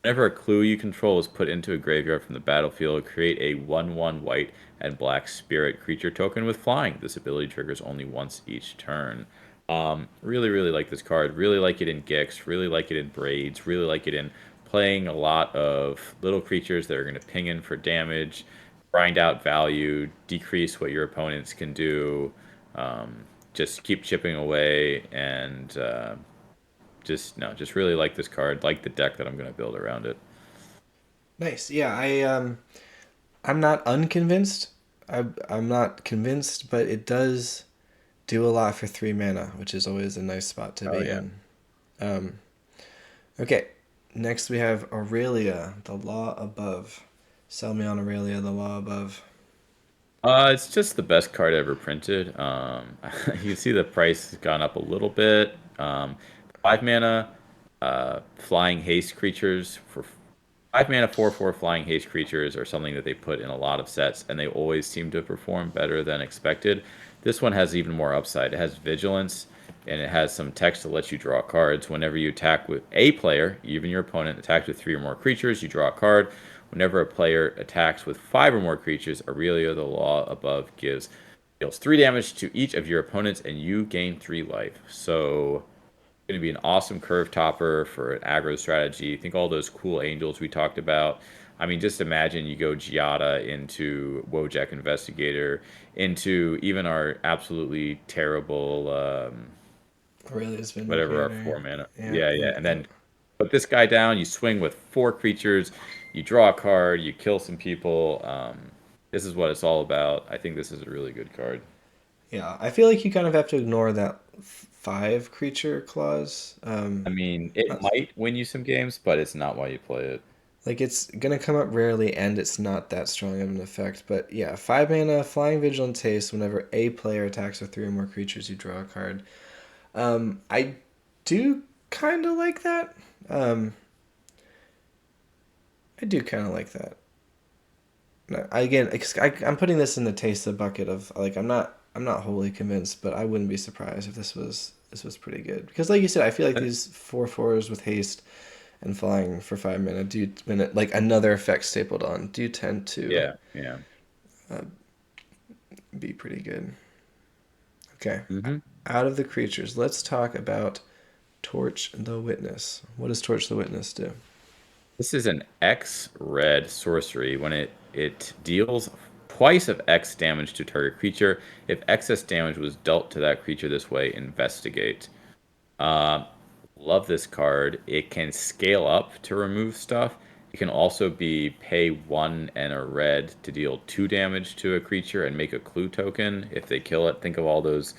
Whenever a clue you control is put into a graveyard from the battlefield, create a 1/1 white and black spirit creature token with flying. This ability triggers only once each turn. Really, really like this card. Really like it in Gix. Really like it in Braids. Really like it in playing a lot of little creatures that are going to ping in for damage, grind out value, decrease what your opponents can do. Just keep chipping away and just no, just really like this card. Like the deck that I'm going to build around it. Nice. Yeah, I'm not unconvinced. I'm not convinced, but it does do a lot for 3 mana, which is always a nice spot to Oh be yeah. in. Um, okay, next we have Aurelia, the Law Above. Sell me on Aurelia, the Law Above. It's just the best card ever printed. You can see the price has gone up a little bit. 5 mana, flying haste creatures for 5 mana, 4/4 flying haste creatures are something that they put in a lot of sets, and they always seem to perform better than expected. This one has even more upside. It has vigilance, and it has some text to let you draw cards. Whenever you attack with a player, even your opponent attacks with 3 or more creatures, you draw a card. Whenever a player attacks with 5 or more creatures, Aurelia, the Law Above, deals 3 damage to each of your opponents, and you gain 3 life. So going to be an awesome curve topper for an aggro strategy. Think all those cool angels we talked about. I mean, just imagine you go Giada into Wojak Investigator, into even our absolutely terrible, Aurelia's whatever our Vindicator. 4 mana. Yeah, Yeah, yeah. yeah, And yeah. then put this guy down, you swing with 4 creatures, you draw a card, you kill some people. This is what it's all about. I think this is a really good card. Yeah, I feel like you kind of have to ignore that 5 creature clause. I mean, it Not- might win you some games, but it's not why you play it. like it's gonna come up rarely, and it's not that strong of an effect. But yeah, 5 mana, Flying Vigilance Haste. Whenever a player attacks with 3 or more creatures, you draw a card. I do kind of like that. Um, I do kind of like that. No, again, I'm putting this in the taste of bucket of like I'm not wholly convinced, but I wouldn't be surprised if this was pretty good because like you said, I feel like these 4/4s with haste and flying for 5 mana do when it, like another effect stapled on do tend to Yeah, yeah. be pretty good. Okay, Hmm. out of the creatures, let's talk about Torch the Witness. What does Torch the Witness do? This is an X red sorcery. When it deals twice of X damage to target creature, if excess damage was dealt to that creature this way, investigate. Uh, Love this card. It can scale up to remove stuff. It can also be pay 1 and a red to deal 2 damage to a creature and make a clue token if they kill it. Think of all those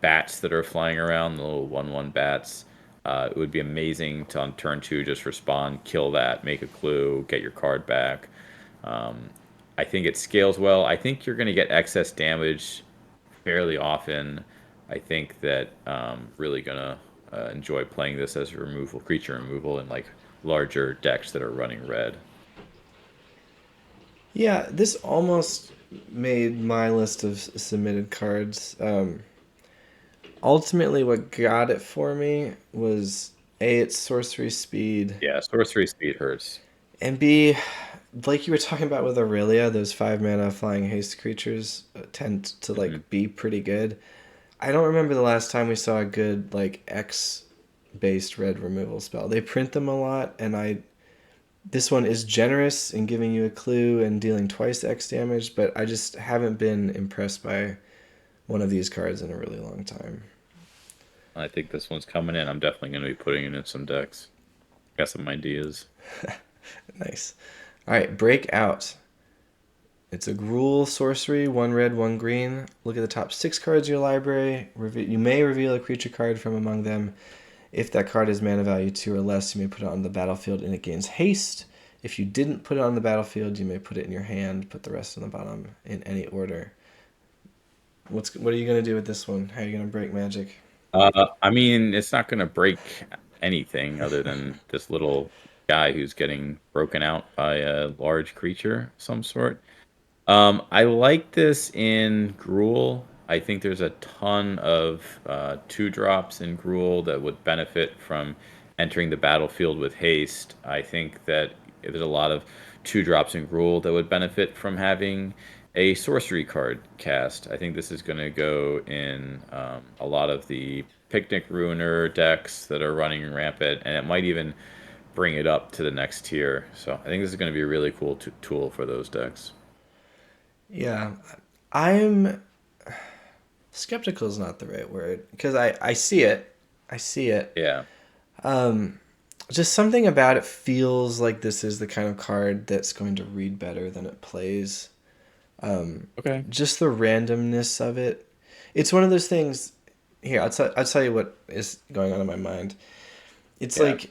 bats that are flying around, the little 1/1 bats. It would be amazing to on turn 2 just respond, kill that, make a clue, get your card back. Um, I think it scales well. I think you're going to get excess damage fairly often. I think that really gonna enjoy playing this as a removal creature removal in like larger decks that are running red. Yeah, this almost made my list of submitted cards. Ultimately, what got it for me was A, its sorcery speed, Yeah, sorcery speed hurts. and B, like you were talking about with Aurelia, those 5 mana flying haste creatures tend to Hmm. like be pretty good. I don't remember the last time we saw a good like X based red removal spell. They print them a lot, and I this one is generous in giving you a clue and dealing twice X damage, but I just haven't been impressed by one of these cards in a really long time. I think this one's coming in. I'm definitely going to be putting it in some decks. Got some ideas. Nice. All right, break out. It's a Gruul sorcery, 1 red, 1 green. Look at the top 6 cards of your library. You may reveal a creature card from among them. If that card is mana value 2 or less, you may put it on the battlefield and it gains haste. If you didn't put it on the battlefield, you may put it in your hand, put the rest on the bottom in any order. What are you gonna do with this one? How are you gonna break magic? I mean, it's not going to break anything other than this little guy who's getting broken out by a large creature of some sort. I like this in Gruul. I think there's a ton of 2 drops in Gruul that would benefit from entering the battlefield with haste. I think that there's a lot of two drops in Gruul that would benefit from having a sorcery card cast. I think this is going to go in a lot of the Picnic Ruiner decks that are running rampant, and it might even bring it up to the next tier. So I think this is going to be a really cool tool for those decks. Yeah, I'm skeptical is not the right word because I see it. I see it. Yeah. Um, just something about it feels like this is the kind of card that's going to read better than it plays. Okay. Just the randomness of it. It's one of those things. Here, I'll tell you what is going on in my mind. It's Yeah. like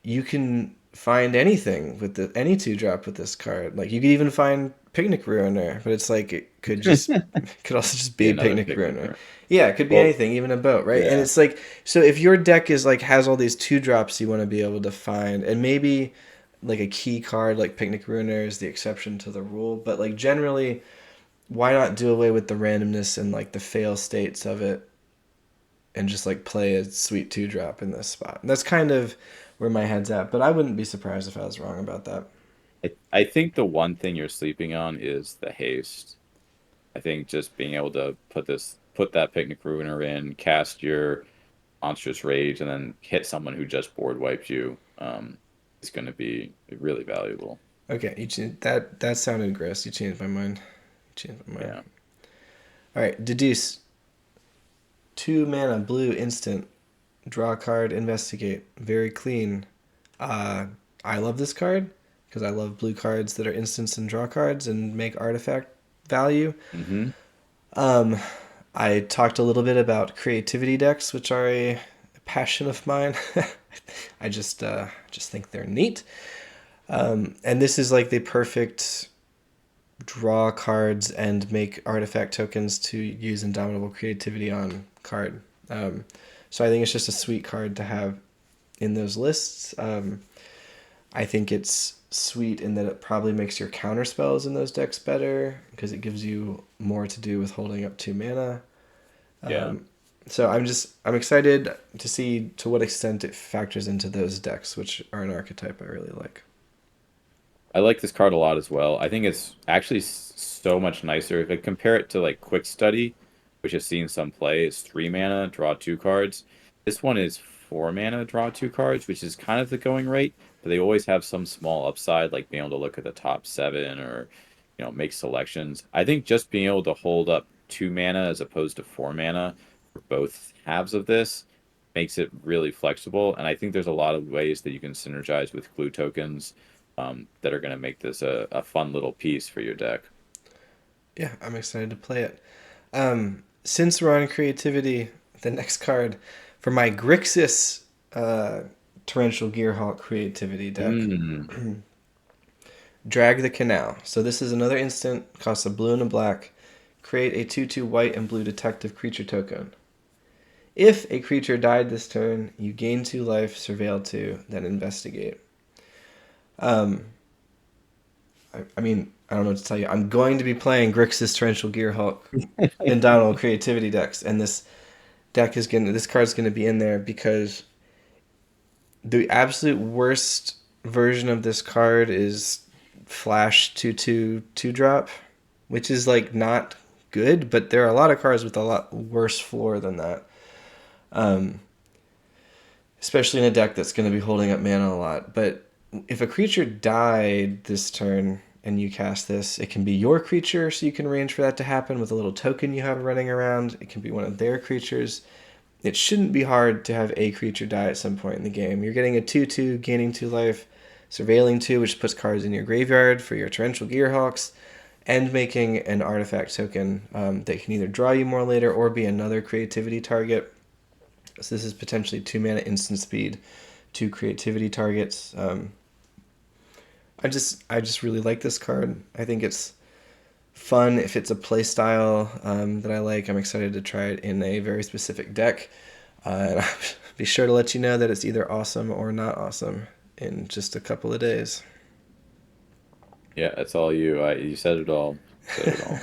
you can find anything with any two drop with this card. Like you could even find Picnic Ruiner, but it's like it could just could also just Be be another Picnic picnic Ruiner. room. Yeah, it could be Well, anything, even a boat, right? And yeah. it's like so if your deck is like has all these two drops you want to be able to find, and maybe like a key card like Picnic Ruiner is the exception to the rule, but like generally, why not do away with the randomness and like the fail states of it and just like play a sweet two drop in this spot? And that's kind of where my head's at, but I wouldn't be surprised if I was wrong about that. I think the one thing you're sleeping on is the haste. I think just being able to put that Picnic Ruiner in, cast your Monstrous Rage, and then hit someone who just board wiped you, is going to be really valuable. Okay, you changed, that sounded gross. You changed my mind. You changed my mind. Yeah. All right, deduce. 2 mana blue instant. Draw a card. Investigate. Very clean. Uh, I love this card because I love blue cards that are instants and draw cards and make artifact value. Hmm. Um, I talked a little bit about creativity decks, which are a passion of mine. I just think they're neat. And this is like the perfect draw cards and make artifact tokens to use Indomitable Creativity on card. So I think it's just a sweet card to have in those lists. I think it's sweet in that it probably makes your counter spells in those decks better because it gives you more to do with holding up 2 mana. Yeah. So I'm excited to see to what extent it factors into those decks, which are an archetype I really like. I like this card a lot as well. I think it's actually so much nicer. If I compare it to like Quick Study, which has seen some play, is 3 mana, draw two cards. This one is 4 mana, draw two cards, which is kind of the going rate, but they always have some small upside, like being able to look at the top seven or, make selections. I think just being able to hold up 2 mana as opposed to 4 mana for both halves of this makes it really flexible. And I think there's a lot of ways that you can synergize with glue tokens that are going to make this a fun little piece for your deck. Yeah, I'm excited to play it. Since we're on creativity, the next card for my Grixis Torrential Gearhawk creativity deck, Mm. Drag the Canal. So this is another instant, costs a blue and a black. Create a 2/2 white and blue detective creature token. If a creature died this turn, you gain 2 life, surveil 2, then investigate. Um, I mean, I don't know what to tell you. I'm going to be playing Grixis Torrential Gearhawk Indomitable Creativity decks, and this card's gonna be in there because the absolute worst version of this card is Flash 2/2 drop, which is like not good, but there are a lot of cards with a lot worse floor than that. Um, Especially in a deck that's going to be holding up mana a lot. But if a creature died this turn and you cast this, it can be your creature, so you can arrange for that to happen with a little token you have running around. It can be one of their creatures. It shouldn't be hard to have a creature die at some point in the game. You're getting a 2/2, gaining 2 life, surveilling 2, which puts cards in your graveyard for your Torrential Gearhawks, and making an artifact token that can either draw you more later or be another creativity target. So this is potentially 2 mana instant speed, 2 creativity targets. I just really like this card. I think it's fun if it's a play style that I like. I'm excited to try it in a very specific deck. And I'll be sure to let you know that it's either awesome or not awesome in just a couple of days. Yeah, that's all you. You said it all. Said it all.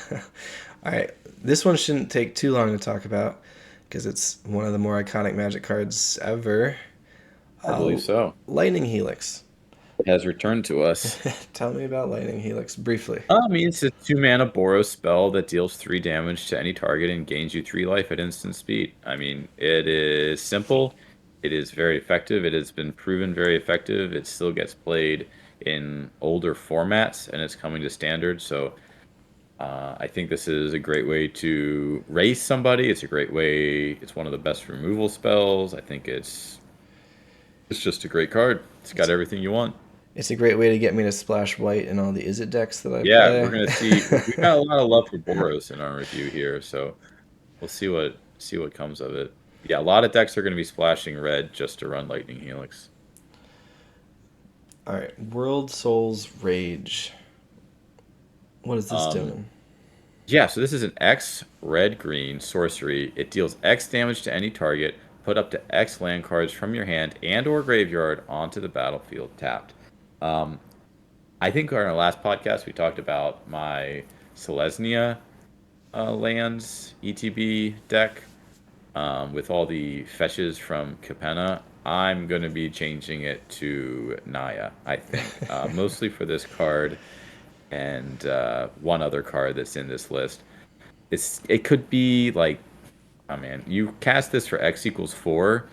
All right, this one shouldn't take too long to talk about because it's one of the more iconic Magic cards ever. I believe so. Lightning Helix. It has returned to us. Tell me about Lightning Helix briefly. I mean, it's a 2 mana Boros spell that deals 3 damage to any target and gains you 3 life at instant speed. I mean, it is simple. It is very effective. It has been proven very effective. It still gets played in older formats, and it's coming to standard. So I think this is a great way to race somebody. It's a great way. It's one of the best removal spells. I think it's just a great card. It's got It's, everything you want. it's a great way to get me to splash white in all the Is It decks that I Yeah, we're play. gonna see. We got a lot of love for Boros in our review here, so we'll see what comes of it. Yeah, a lot of decks are gonna be splashing red just to run Lightning Helix. All right, World Souls Rage. What is this Um, doing? yeah, so this is an X red green sorcery. It deals X damage to any target. Put up to X land cards from your hand and or graveyard onto the battlefield tapped. Um, I think on our last podcast we talked about my Selesnya lands ETB deck. With all the fetches from Capenna, I'm going to be changing it to Naya, I think. Mostly for this card and one other card that's in this list. It could be like, oh man, you cast this for X equals 4,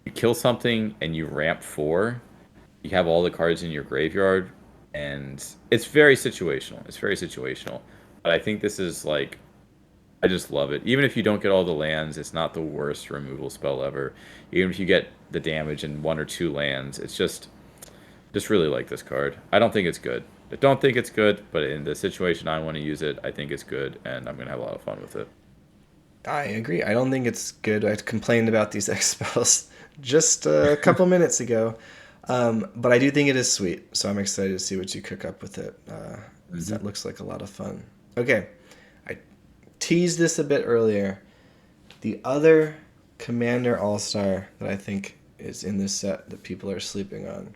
you kill something and you ramp 4, you have all the cards in your graveyard, and it's very situational. It's very situational. But I think this is like I just love it. Even if you don't get all the lands, it's not the worst removal spell ever. Even if you get the damage in 1 or 2 lands, it's just really like this card. I don't think it's good. I don't think it's good, but in the situation I want to use it, I think it's good, and I'm gonna have a lot of fun with it. I agree. I don't think it's good. I complained about these X spells just a couple minutes ago. But I do think it is sweet, so I'm excited to see what you cook up with it. Hmm. That looks like a lot of fun. Okay, I teased this a bit earlier. The other Commander All Star that I think is in this set that people are sleeping on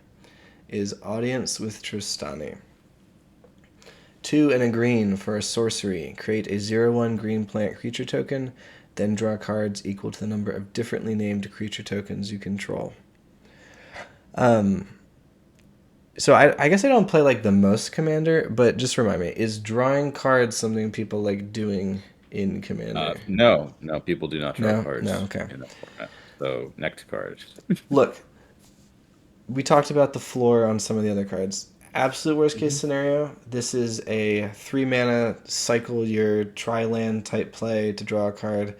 is Audience with Tristani. 2 and a green for a sorcery. Create a 0/1 green plant creature token, then draw cards equal to the number of differently named creature tokens you control. Um, so I guess I don't play like the most Commander, but just remind me, is drawing cards something people like doing in Commander? No, no, people do not draw No? No, cards okay. in that format. So next card. Look, we talked about the floor on some of the other cards. Absolute worst case Mhm. scenario, this is a 3 mana cycle your tri land type play to draw a card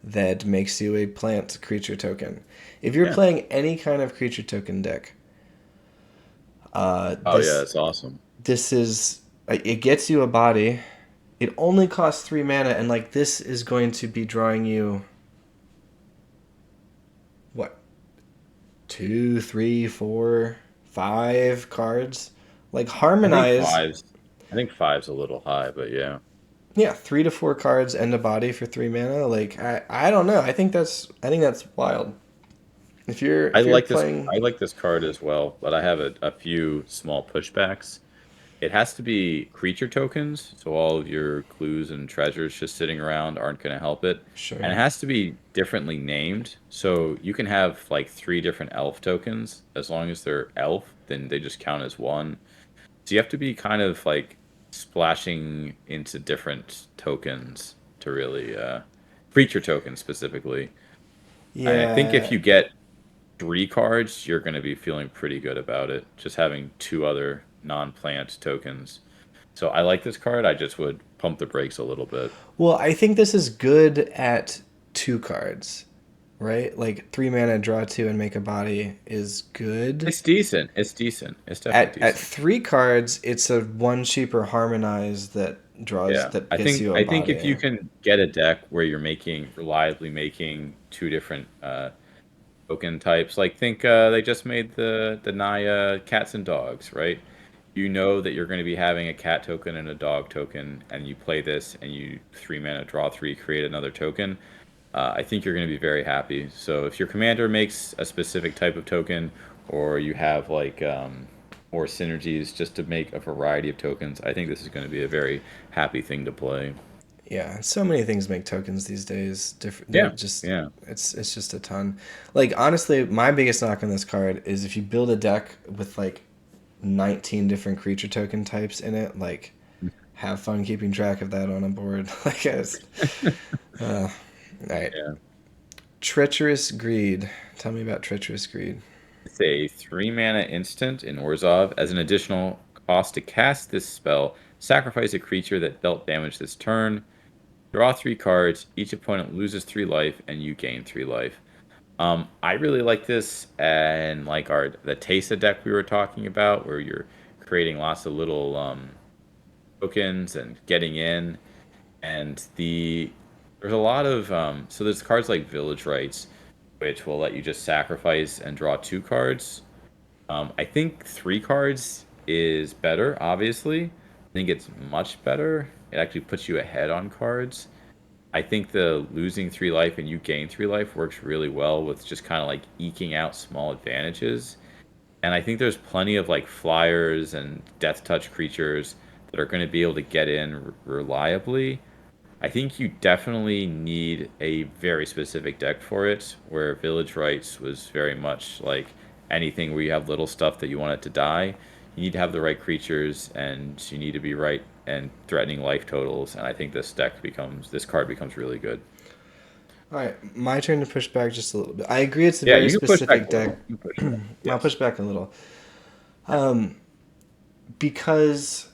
that makes you a plant creature token. If you're Yeah. playing any kind of creature token deck, uh, Oh yeah, this that's awesome. this is it gets you a body. It only costs 3 mana, and like this is going to be drawing you what, two, three, four, 5 cards. Like I think harmonize, five's I think five's a little high, but yeah. yeah, 3 to 4 cards and a body for 3 mana. Like I don't know. I think that's wild. I If you're like this. playing, I like this card as well, but I have a few small pushbacks. It has to be creature tokens, so all of your clues and treasures just sitting around aren't going to help it. And it sure. has to be differently named, so you can have like 3 different elf tokens. As long as they're elf, then they just count as one. So you have to be kind of like splashing into different tokens to really creature tokens specifically. I think if Yeah, you get 3 cards, you're going to be feeling pretty good about it. Just having 2 other non-plant tokens. So I like this card. I just would pump the brakes a little bit. well, I think this is good at 2 cards, right? Like 3 mana, draw two, and make a body is good. It's decent. It's decent. It's definitely At decent. 3 cards, it's a one cheaper harmonize Yeah. that I gets think you a I think if you body. can get a deck where you're reliably making 2 different token types, like think they just made the Naya cats and dogs, right? You know that you're going to be having a cat token and a dog token, and you play this and you 3 mana draw 3, create another token. I think you're going to be very happy. So if your commander makes a specific type of token, or you have like more synergies just to make a variety of tokens, I think this is going to be a very happy thing to play. Yeah, so many things make tokens these days. Different, they're Yeah, just yeah. it's just a ton. Like honestly, my biggest knock on this card is if you build a deck with like 19 different creature token types in it, like have fun keeping track of that on a board. Like it's all right. Yeah. Treacherous Greed. Tell me about Treacherous Greed. It's a 3 mana instant in Orzhov. As an additional cost to cast this spell, sacrifice a creature that dealt damage this turn. Draw 3 cards. Each opponent loses 3 life, and you gain 3 life. I really like this, and like our the Tesa deck we were talking about, where you're creating lots of little tokens and getting in. And there's a lot of so there's cards like Village Rites, which will let you just sacrifice and draw 2 cards. I think 3 cards is better, obviously. I think it's much better. It actually puts you ahead on cards. I think the losing 3 life and you gain 3 life works really well with just kind of like eking out small advantages. And I think there's plenty of like flyers and death touch creatures that are going to be able to get in reliably. I think you definitely need a very specific deck for it, where Village Rites was very much like anything where you have little stuff that you want it to die. You need to have the right creatures, and you need to be right and threatening life totals. And I think this card becomes really good. All right, my turn to push back just a little bit. I agree it's a Yeah, very you can push back specific a little. deck. You can push back. I'll Yes. push back a little. Because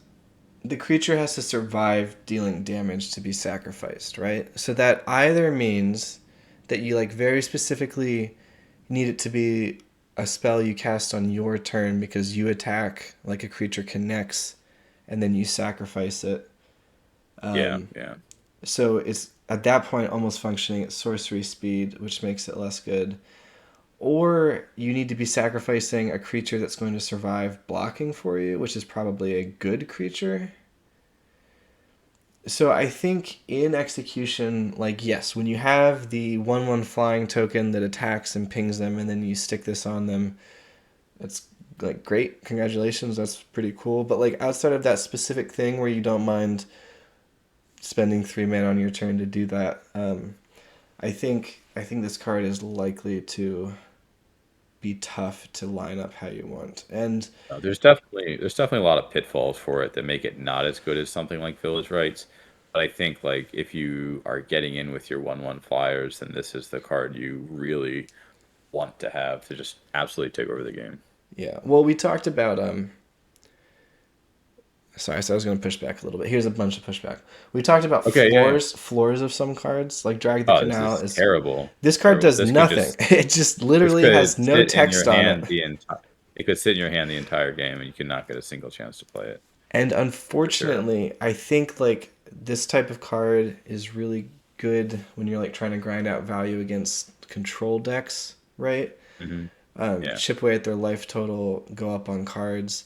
the creature has to survive dealing damage to be sacrificed, right? So that either means that you like very specifically need it to be a spell you cast on your turn because you attack like a creature connects and then you sacrifice it. Yeah, yeah. So it's at that point almost functioning at sorcery speed, which makes it less good. Or you need to be sacrificing a creature that's going to survive blocking for you, which is probably a good creature. So I think in execution, like yes, when you have the 1/1 flying token that attacks and pings them, and then you stick this on them, that's like great, congratulations, that's pretty cool. But like outside of that specific thing where you don't mind spending 3 mana on your turn to do that, I think this card is likely to be tough to line up how you want. And There's definitely a lot of pitfalls for it that make it not as good as something like Village Rites. But I think like if you are getting in with your 1/1 flyers, then this is the card you really want to have to just absolutely take over the game. yeah, well, we talked about sorry, so I was going to push back a little bit. Here's a bunch of pushback. We talked about Okay, yeah, yeah. floors of some cards, like Drag the Oh, this Canal is is. terrible. This card Terrible. does nothing. It just This literally has could no sit in your text on hand it. the entire it could sit in your hand the entire game and you could not get a single chance to play it And for sure. unfortunately, I think like this type of card is really good when you're like trying to grind out value against control decks, right? Hmm. Yeah. Chip away at their life total, go up on cards.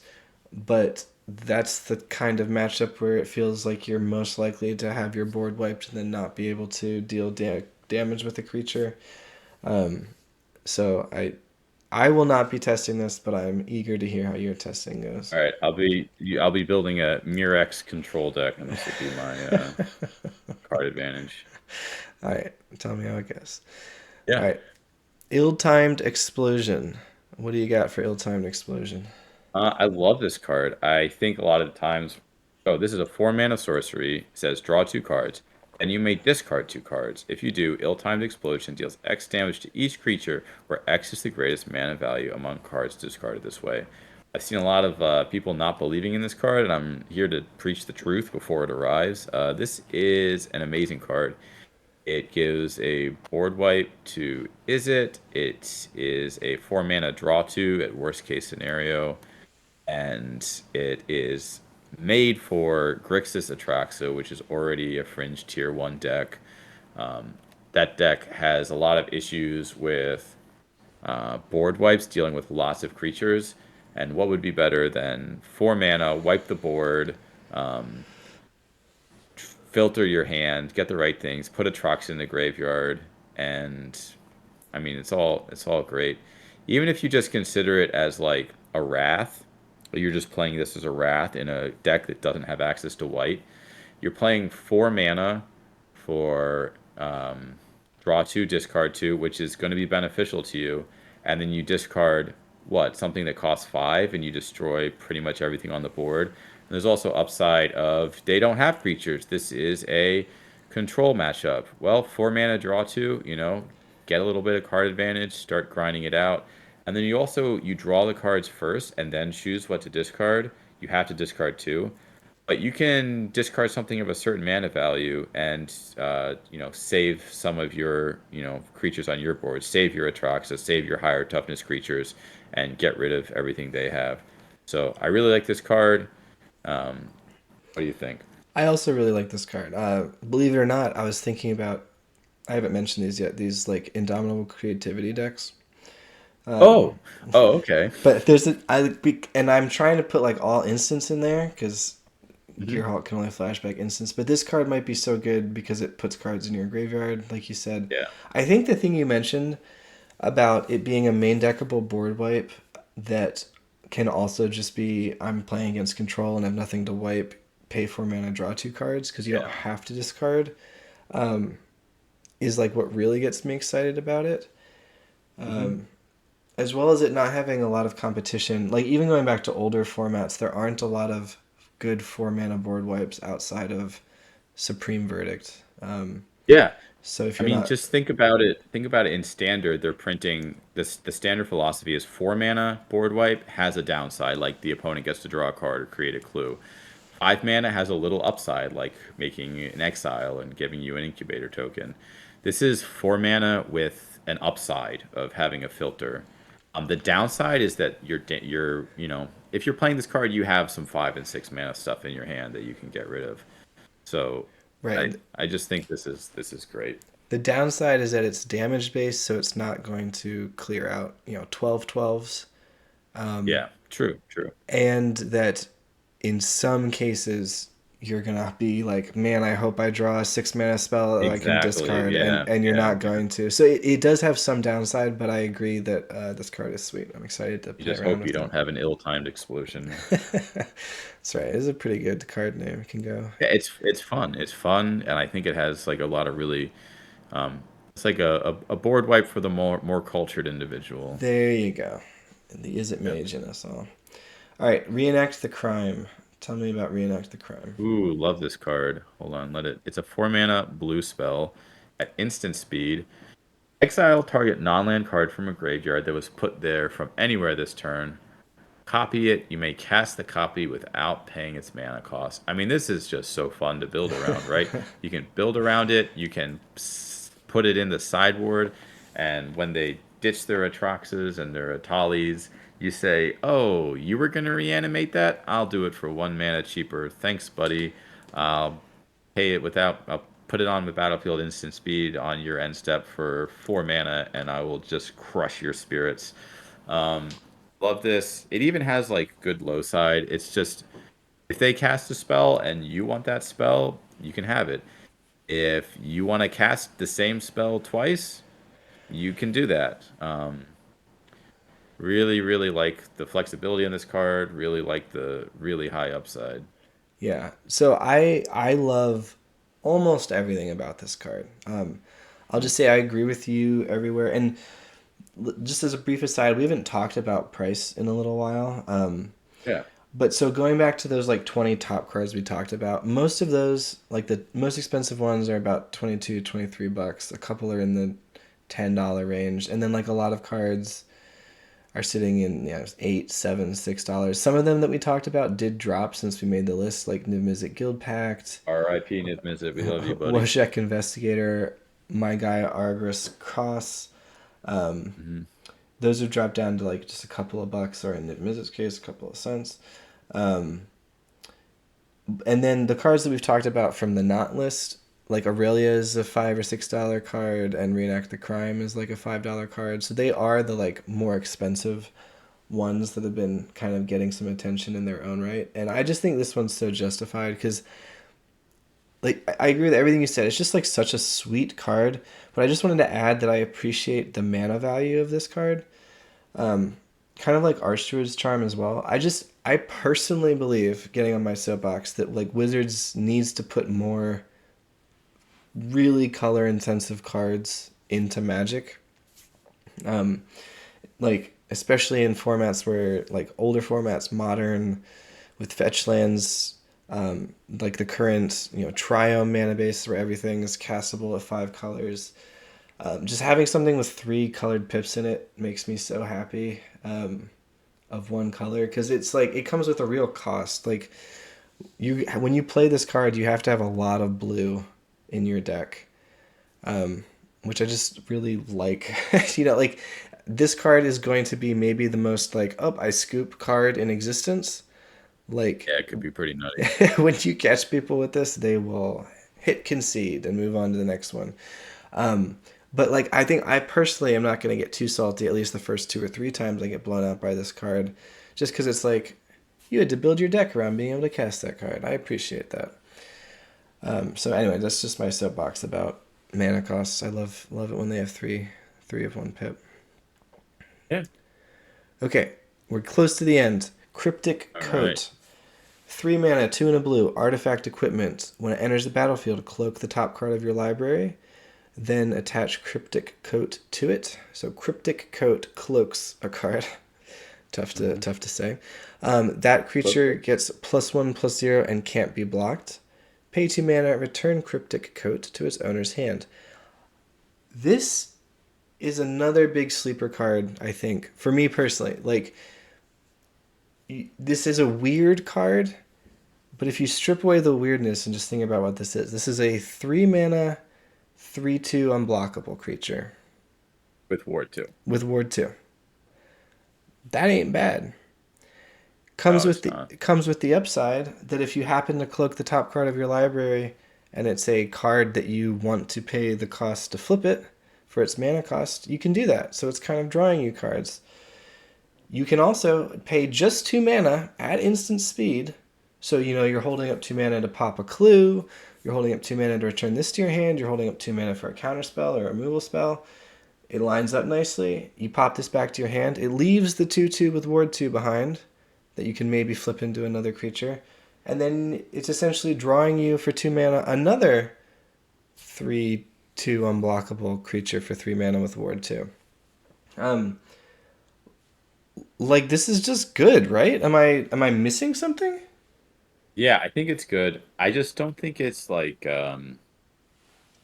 But that's the kind of matchup where it feels like you're most likely to have your board wiped and then not be able to deal damage with the creature. So I will not be testing this, but I'm eager to hear how your testing goes. All right, I'll be building a Murex control deck, and this will be my card advantage. All right, tell me how it goes. All Yeah. right, ill-timed explosion. What do you got for ill-timed explosion? I love this card. I think a lot of the times, oh, this is a 4 mana sorcery. It says draw 2 cards, and you may discard 2 cards. If you do, ill-timed explosion deals X damage to each creature, where X is the greatest mana value among cards discarded this way. I've seen a lot of people not believing in this card, and I'm here to preach the truth before it arrives. This is an amazing card. It gives a board wipe to Is It. It is a 4 mana draw 2 at worst case scenario, and it is made for Grixis Atraxa, which is already a fringe tier 1 deck. Um, that deck has a lot of issues with board wipes, dealing with lots of creatures. And what would be better than 4 mana, wipe the board, um, filter your hand, get the right things, put Atraxa in the graveyard, and I mean it's all great. Even if you just consider it as like a wrath, you're just playing this as a wrath in a deck that doesn't have access to white. You're playing 4 mana. for draw two, discard two, which is going to be beneficial to you, and then you discard what? Something that costs five, and you destroy pretty much everything on the board. And there's also upside of they don't have creatures. This is a control matchup. Well, four mana, draw two, get a little bit of card advantage, start grinding it out. And then you draw the cards first and then choose what to discard. You have to discard two. But you can discard something of a certain mana value and save some of your creatures on your board, save your Atraxa, save your higher toughness creatures, and get rid of everything they have. So I really like this card. What do you think? I also really like this card. Believe it or not, I was thinking about. I haven't mentioned these yet. These like indomitable creativity decks. Oh, oh, okay. But there's and I'm trying to put like all instants in there because Hmm. Gearhulk can only flashback instants. But this card might be so good because it puts cards in your graveyard, like you said. Yeah. I think the thing you mentioned about it being a main deckable board wipe that can also just be I'm playing against control and have nothing to wipe, pay 4 mana, draw two cards because you don't Yeah. have to discard, is like what really gets me excited about it. Hmm. As well as it not having a lot of competition. Like even going back to older formats, there aren't a lot of good 4 mana board wipes outside of Supreme Verdict. Yeah. So if I you're mean, not just think about it. Think about it in standard. They're printing this. The standard philosophy is four mana board wipe has a downside, like the opponent gets to draw a card or create a clue. Five mana has a little upside, like making an exile and giving you an incubator token. This is four mana with an upside of having a filter. The downside is that if you're playing this card, you have some 5 and 6 mana stuff in your hand that you can get rid of. So I right. I just think this is great. The downside is that it's damage based, so it's not going to clear out 12 12s, Yeah, true, true. and that in some cases you're gonna be like, man, I hope I draw a 6 mana spell that I can Exactly. discard, Yeah, and you're yeah. not going to. So it does have some downside, but I agree that this card is sweet. I'm excited to You play just around hope you with don't it. have an ill-timed explosion. That's right. It's a pretty good card name. It can go. Yeah, it's fun. It's fun, and I think it has like a lot of really it's like a board wipe for the more cultured individual. There you go. The Is It Yep. Mage in us all. All right, reenact the crime. Tell me about reenact the crime. Ooh, love this card. Hold on, let it. It's a 4 mana blue spell at instant speed. Exile target non-land card from a graveyard that was put there from anywhere this turn. Copy it. You may cast the copy without paying its mana cost. I mean, this is just so fun to build around, right? You can build around it. You can put it in the sideboard, and when they ditch their Atroxes and their Atalis, you say, "Oh, you were gonna reanimate that? I'll do it for 1 mana cheaper. Thanks, buddy. I'll pay it without. I'll put it on the battlefield instant speed on your end step for 4 mana, and I will just crush your spirits." Um, Love this. It even has like good low side. It's just if they cast a spell and you want that spell, you can have it. If you want to cast the same spell twice, you can do that. Really, really like the flexibility on this card. Really like the really high upside. Yeah. So I love almost everything about this card. I'll just say I agree with you everywhere. And just as a brief aside, we haven't talked about price in a little while. Yeah. But so going back to those like 20 top cards we talked about, most of those, like the most expensive ones are about 22, 23 bucks. A couple are in the $10 range. And then like a lot of cards are sitting in $8, $7, $6. Some of them that we talked about did drop since we made the list, like Niv-Mizzet Guild Pact, R.I.P. Niv Mizzet. We love you, buddy. Wojciech Investigator, My Guy Argris Cross. Hmm. Those have dropped down to like just a couple of bucks, or in Niv-Mizzet's case, a couple of cents. Um, and then the cards that we've talked about from the not list, like Aurelia is a $5 or $6 card, and Reenact the Crime is like a $5 card. So they are the like more expensive ones that have been kind of getting some attention in their own right. And I just think this one's so justified because like I agree with everything you said. It's just like such a sweet card. But I just wanted to add that I appreciate the mana value of this card. Kind of like Archdruid's Charm as well. I personally believe, getting on my soapbox, that like Wizards needs to put more really color intensive cards into Magic. Um, like especially in formats where like older formats, modern with fetch lands, like the current triome mana base where everything is castable at 5 colors. Just having something with 3 colored pips in it makes me so happy. Of one color because it's like it comes with a real cost. Like you when you play this card, you have to have a lot of blue in your deck, which I just really like. Like this card is going to be maybe the most like I scoop card in existence. Like Yeah, it could be pretty nutty. when you catch people with this, they will hit concede and move on to the next one. But like I think I personally am not going to get too salty. At least the first 2 or 3 times I get blown out by this card, just because it's like you had to build your deck around being able to cast that card. I appreciate that. So anyway, that's just my soapbox about mana costs. I love it when they have three of one pip. Yeah. Okay, we're close to the end. Cryptic All right. Coat. 3 mana, 2 and a blue, artifact equipment. When it enters the battlefield, cloak the top card of your library, then attach Cryptic Coat to it. So Cryptic Coat cloaks a card. Mm-hmm. Tough to say. That creature Okay. gets +1/+0 and can't be blocked. Pay 2 mana, return Cryptic Coat to its owner's hand. This is another big sleeper card, I think, for me personally. Like, this is a weird card, but if you strip away the weirdness and just think about what this is a 3 mana, 3/2 unblockable creature With Ward too. with Ward 2. That ain't bad. No, it's not. Comes with the upside that if you happen to cloak the top card of your library and it's a card that you want to pay the cost to flip it for its mana cost, you can do that. So it's kind of drawing you cards. You can also pay just 2 mana at instant speed. So you're holding up 2 mana to pop a clue. You're holding up 2 mana to return this to your hand. You're holding up 2 mana for a counter spell or a removal spell. It lines up nicely. You pop this back to your hand. It leaves the 2/2 with Ward 2 behind that you can maybe flip into another creature. And then it's essentially drawing you for 2 mana another 3/2 unblockable creature for 3 mana with Ward 2. Um, like this is just good, right? Am I missing something? Yeah, I think it's good. I just don't think it's like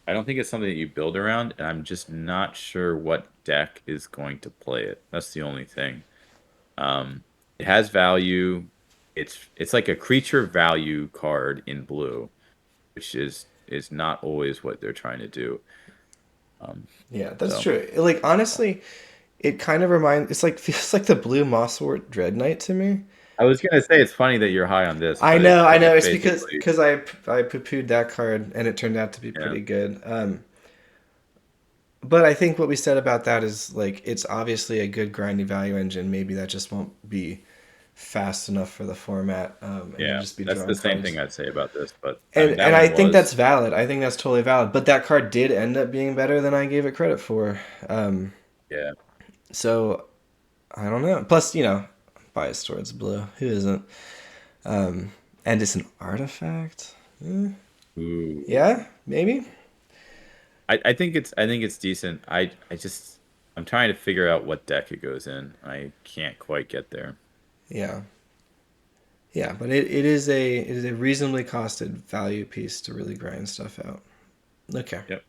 I don't think it's something that you build around, and I'm just not sure what deck is going to play it. That's the only thing. It has value. It's like a creature value card in blue, which is not always what they're trying to do. Yeah, that's So true. Like honestly, it kind of reminds. It's like feels like the blue Mosswort Dread Knight to me. I was gonna say it's funny that you're high on this, I but know, I know. it's It's because basically because I poo pooed that card and it turned out to be yeah, pretty good. But I think what we said about that is like it's obviously a good grindy value engine. Maybe that just won't be fast enough for the format, and you'll yeah. just be That's drawing the same cards. thing I'd say about this, but I And mean and that I one think that's was valid. I think that's totally valid. But that card did end up being better than I gave it credit for. Um, yeah. so I don't know. Plus, biased towards blue. Who isn't? And it's an artifact. Ooh. Yeah, maybe. I think it's decent. I just I'm trying to figure out what deck it goes in. I can't quite get there. Yeah, yeah. But it is a reasonably costed value piece to really grind stuff out. Okay. Yep.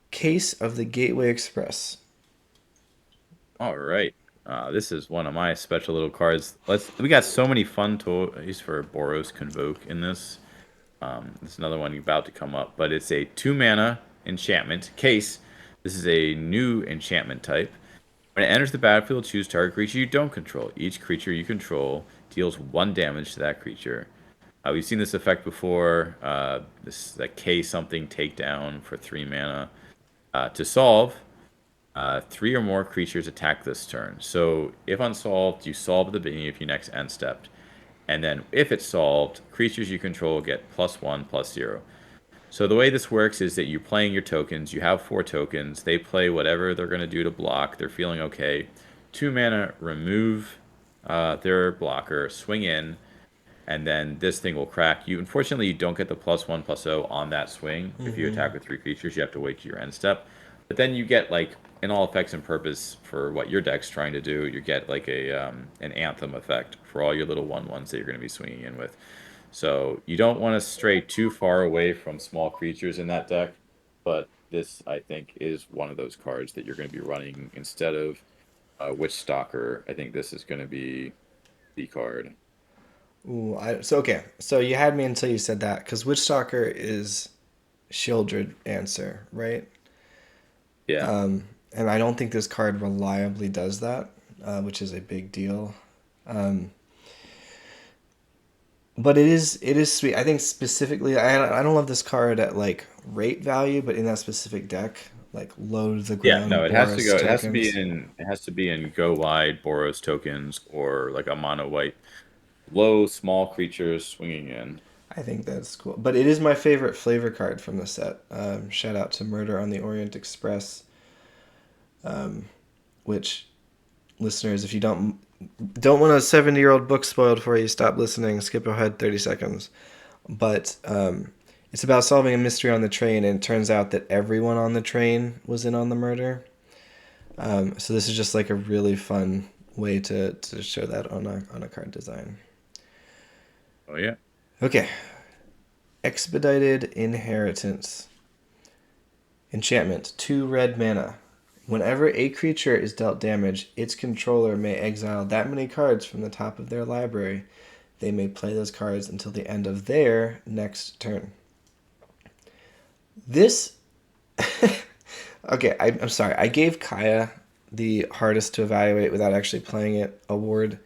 Case of the Gateway Express. All right. This is one of my special little cards. We got so many fun toys for Boros Convoke in this. There's another one about to come up, but it's a 2 mana enchantment case. This is a new enchantment type. When it enters the battlefield, choose target creature you don't control. Each creature you control deals 1 damage to that creature. We've seen this effect before. This is a K something takedown for 3 mana. To solve, 3 or more creatures attack this turn. So if unsolved, you solve at the beginning of your next end step. And then if it's solved, creatures you control get +1/+0. So the way this works is that you're playing your tokens. You have 4 tokens. They play whatever they're going to do to block. They're feeling okay. 2 mana, remove their blocker, swing in, and then this thing will crack. Unfortunately, you don't get the +1/+0 on that swing. If you Mm-hmm. attack with 3 creatures, you have to wait to your end step. But then you get like, in all effects and purpose for what your deck's trying to do, you get like a an anthem effect for all your little 1/1s that you're going to be swinging in with. So you don't want to stray too far away from small creatures in that deck, but this I think is one of those cards that you're going to be running instead of Witch Stalker. I think this is going to be the card. Ooh, so okay. So you had me until you said that because Witchstalker is Shieldred answer, right? Yeah, And I don't think this card reliably does that, which is a big deal. Um, but it is sweet. I think specifically, I don't love this card at like rate value, but in that specific deck, like low to the yeah. No, ground it has to Boros go. It has to be tokens. in. It has to be in Go Wide, Boros tokens, or like a mono white, low small creatures swinging in. I think that's cool. But it is my favorite flavor card from the set. Shout out to Murder on the Orient Express, which listeners, if you don't want a 70-year-old book spoiled for you, stop listening, skip ahead 30 seconds. But it's about solving a mystery on the train, and it turns out that everyone on the train was in on the murder. So this is just like a really fun way to show that on a card design. Oh yeah. Okay, Expedited Inheritance. Enchantment, 2 red mana. Whenever a creature is dealt damage, its controller may exile that many cards from the top of their library. They may play those cards until the end of their next turn. This. Okay, I'm sorry. I gave Kaya the hardest to evaluate without actually playing it award.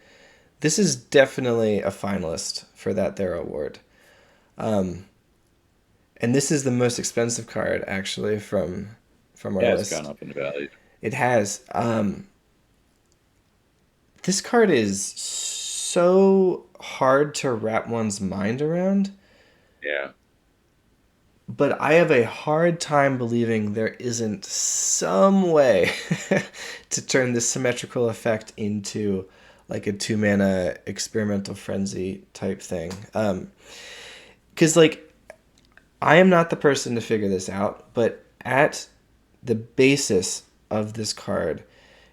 This is definitely a finalist for that there award. And this is the most expensive card actually from our Yeah, it's gone list. up in value. It has. This card is so hard to wrap one's mind around, Yeah. but I have a hard time believing there isn't some way to turn this symmetrical effect into like a 2 mana experimental frenzy type thing. Because like I am not the person to figure this out, but at the basis of this card,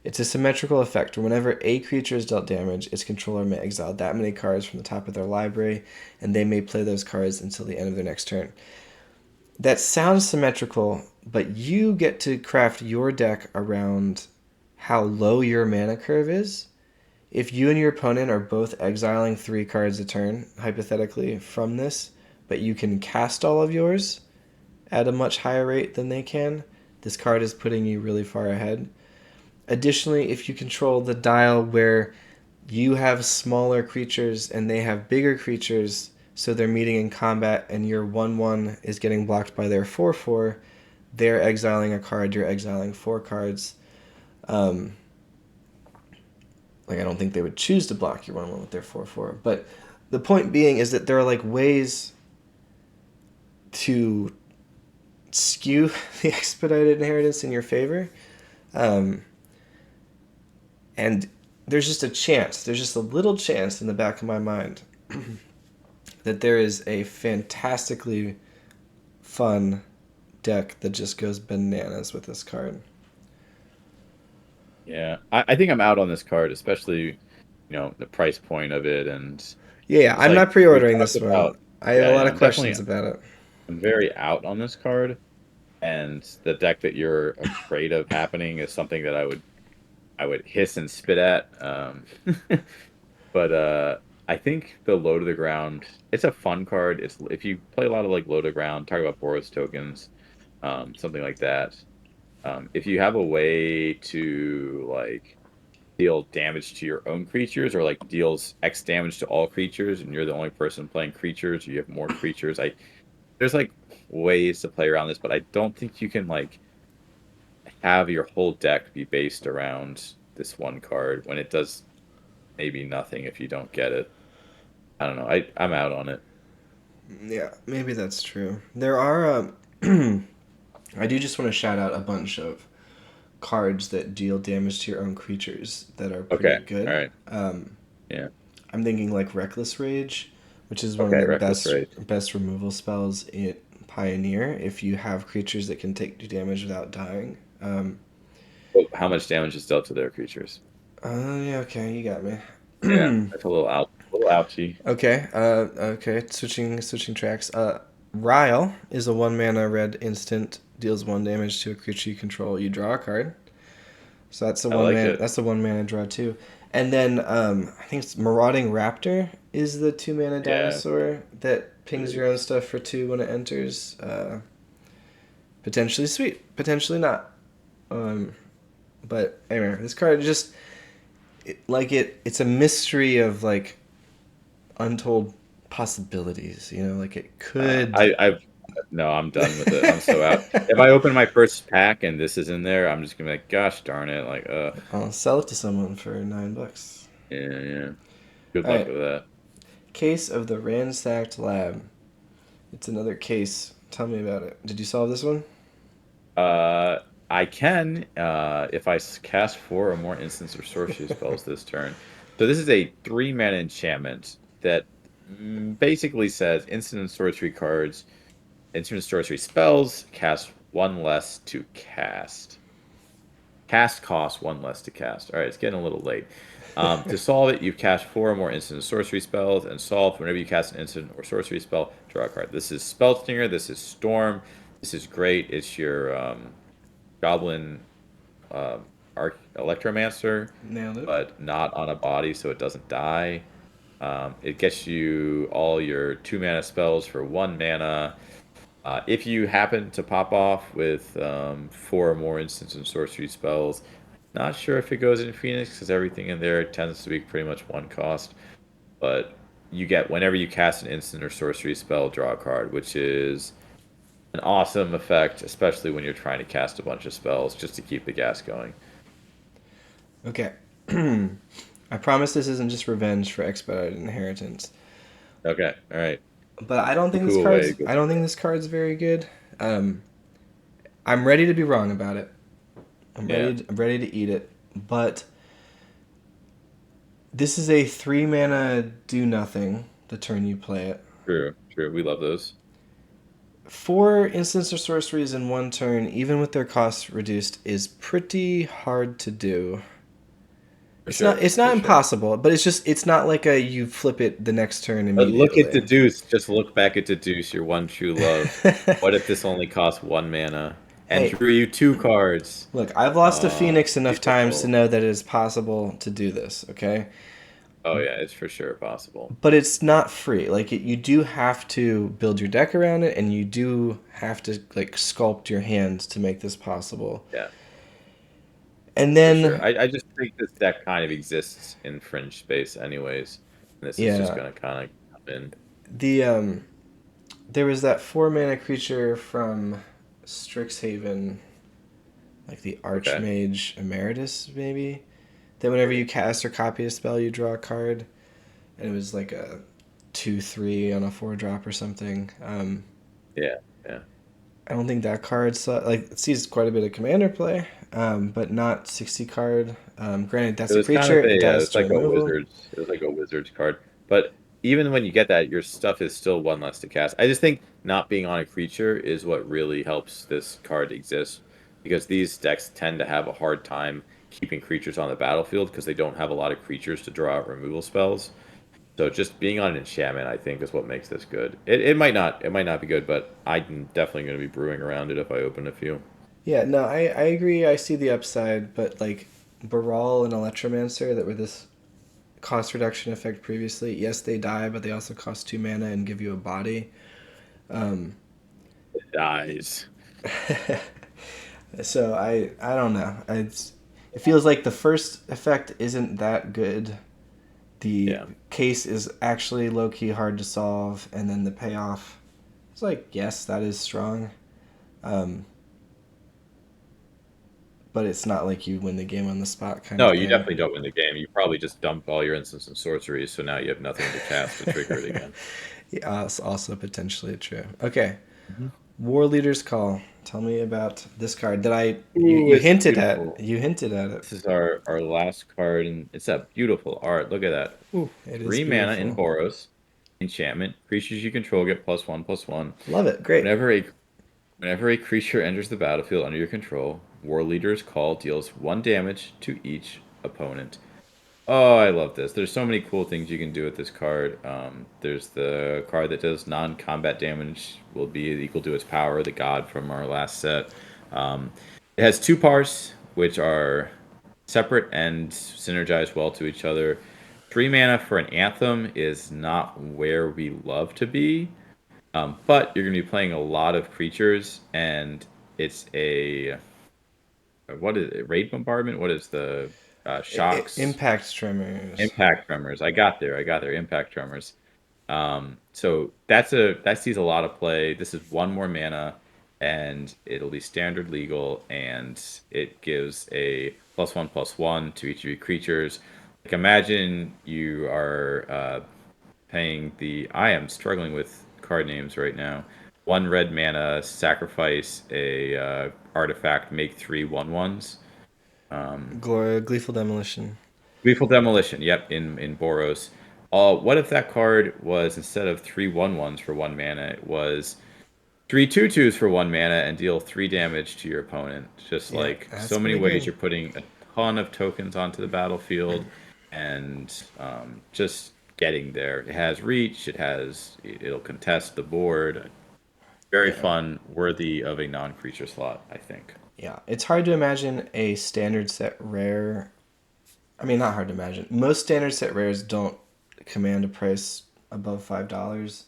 it's a symmetrical effect where whenever a creature is dealt damage, its controller may exile that many cards from the top of their library, and they may play those cards until the end of their next turn. That sounds symmetrical, but you get to craft your deck around how low your mana curve is. If you and your opponent are both exiling 3 cards a turn, hypothetically, from this, but you can cast all of yours at a much higher rate than they can, this card is putting you really far ahead. Additionally, if you control the dial where you have smaller creatures and they have bigger creatures, so they're meeting in combat and your 1/1 is getting blocked by their 4/4, they're exiling a card, you're exiling 4 cards. Um, like, I don't think they would choose to block your 1/1 with their 4/4. But the point being is that there are, like, ways to skew the expedited inheritance in your favor. Um, and there's just a chance, there's just a little chance in the back of my mind that there is a fantastically fun deck that just goes bananas with this card. Yeah. I think I'm out on this card, especially, the price point of it. And Yeah, it's I'm like not we've pre-ordering talked this one. about. I have a Yeah, lot yeah. of questions about it. I'm very out on this card. And the deck that you're afraid of happening is something that I would hiss and spit at. But I think the low to the ground, it's a fun card. It's if you play a lot of like low to ground, talk about Boros tokens, something like that. If you have a way to like deal damage to your own creatures or like deals X damage to all creatures and you're the only person playing creatures, or you have more creatures. There's like ways to play around this, but I don't think you can like have your whole deck be based around this one card when it does maybe nothing if you don't get it. I don't know. I'm out on it. Yeah, maybe that's true. There are. I do just want to shout out a bunch of cards that deal damage to your own creatures that are Okay. pretty All good. right. Yeah. I'm thinking like Reckless Rage, which is one of Okay, the reckless rage. best removal spells in Pioneer if you have creatures that can take damage without dying. Oh, how much damage is dealt to their creatures? Yeah, okay, you got me. Yeah, that's a little ouchy. Okay, okay, switching tracks. Ryle is a 1 mana red instant, deals 1 damage to a creature you control. You draw a card. So I like it. that's a 1 mana draw too. And then I think it's Marauding Raptor is the 2 mana Yeah, dinosaur that it pings your own is. stuff for 2 when it enters. Potentially sweet, potentially not. Um, but anyway, this card just it's a mystery of like untold possibilities. You know, like it could. I no, I'm done with it. I'm so out. If I open my first pack and this is in there, I'm just gonna be like, gosh darn it, like, I'll sell it to someone for $9. yeah, yeah. Good All luck right, with that. Case of the Ransacked Lab. It's another case. Tell me about it. Did you solve this one? Uh, I can if cast 4 or more instants or sorcery spells this turn. So this is a 3 mana enchantment that basically says instant and sorcery cards, instant and sorcery spells cast one less to cast. Cast costs one less to cast. All right, it's getting a little late. To solve it, you cast 4 or more instant and sorcery spells, and solve whenever you cast an instant or sorcery spell, draw a card. This is Spellstinger. This is Storm. This is great. It's your Goblin Electromancer, Nailed it. but not on a body, so it doesn't die. It gets you all your 2 mana spells for 1 mana. If you happen to pop off with 4 or more instants and sorcery spells, not sure if it goes in Phoenix because everything in there tends to be pretty much one cost. But you get whenever you cast an instant or sorcery spell, draw a card, which is an awesome effect, especially when you're trying to cast a bunch of spells just to keep the gas going. Okay. I promise this isn't just revenge for expedited inheritance. Okay, all right. But I don't think Poo away. Good. I don't think this card's very good. Um, I'm ready to be wrong about it. Yeah, I'm ready to eat it. But this is a 3 mana do nothing the turn you play it. true, true. We love those. 4 instants or sorceries in 1 turn, even with their costs reduced, is pretty hard to do. For sure, It's not for sure. impossible, but it's not like a you flip it the next turn But look at immediately. Deduce. Just look back at Deduce, your one true love. What if this only costs 1 mana and Hey, drew you 2 cards? look, I've lost to Phoenix enough times to Beautiful. know that it is possible to do this, okay? Oh yeah, it's for sure possible. But it's not free. You do have to build your deck around it, and you do have to like sculpt your hand to make this possible. Yeah, And for sure. then, I just think this deck kind of exists in fringe space anyways. And this is just yeah, gonna kind of come in. the there was that 4 mana creature from Strixhaven, like the Okay. Archmage Emeritus, maybe. That whenever you cast or copy a spell, you draw a card, and it was like a 2/3 on a 4 drop or something. Yeah, yeah. I don't think that card it sees quite a bit of commander play, but not 60 card. Granted, It that's a was kind creature. of It a dies it's to like a removal. wizard's it was like a wizard's card. But even when you get that, your stuff is still one less to cast. I just think not being on a creature is what really helps this card exist because these decks tend to have a hard time keeping creatures on the battlefield because they don't have a lot of creatures to draw out removal spells. So just being on an enchantment, I think, is what makes this good. It might not be good, but I'm definitely going to be brewing around it if I open a few. Yeah, no, I agree. I see the upside, but like Baral and Electromancer that were this cost reduction effect previously, yes, they die, but they also cost 2 mana and give you a body. Um, It dies. so I don't know. It feels like the first effect isn't that good. The Yeah. case is actually low key hard to solve, and then the payoff is like, yes, that is strong. Um, but it's not like you win the game on the spot kind of No, you thing. definitely don't win the game. You probably just dump all your instants and sorceries, so now you have nothing to cast to trigger it again. Yeah, it's also potentially true. Okay, Mhm. War Leader's Call. Tell me about this card that Ooh, you it's hinted at. beautiful. You hinted at it. This is our last card, and it's a beautiful art. Look at that. Ooh, It is 3 mana in beautiful. Boros. enchantment. Creatures you control get +1/+1. Love it. Great. Whenever a creature enters the battlefield under your control, War Leader's Call deals 1 damage to each opponent. Oh, I love this. There's so many cool things you can do with this card. There's the card that does non-combat damage, will be equal to its power, the god from our last set. It has 2 parts, which are separate and synergize well to each other. 3 mana for an Anthem is not where we love to be, but you're going to be playing a lot of creatures, and it's a what is it? Raid Bombardment? What is the shocks? Impact tremors. Impact Tremors. I got there. Impact Tremors. So that sees a lot of play. This is 1 more mana, and it'll be standard legal, and it gives a +1/+1 to each of your creatures. Like, imagine you are paying the. I am struggling with card names right now. 1 red mana, sacrifice a artifact, make 3 1/1s. Gleeful Demolition. Lethal Demolition, yep, in Boros. What if that card was, instead of 3 1/1s for 1 mana, it was 3 2/2s for 1 mana and deal 3 damage to your opponent? Just like so many ways you're putting a ton of tokens onto the battlefield and just getting there. It has reach, it'll contest the board. Very fun, worthy of a non-creature slot, I think. Yeah, it's hard to imagine a standard set rare. I mean, not hard to imagine. Most standard set rares don't command a price above $5.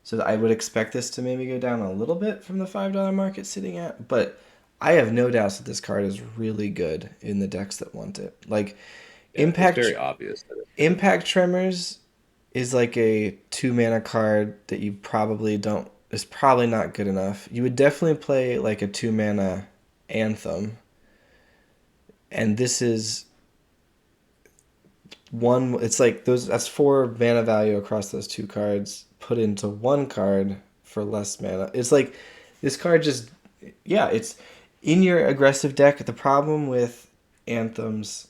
So I would expect this to maybe go down a little bit from the $5 mark it's sitting at. But I have no doubts that this card is really good in the decks that want it. Like, Impact. It's very obvious that Impact Tremors is like a 2 mana card that you probably don't. Is probably not good enough. You would definitely play like a 2 mana Anthem. And this is one. It's like that's 4 mana value across those 2 cards put into 1 card for less mana. It's like this card just, yeah, it's in your aggressive deck. The problem with Anthems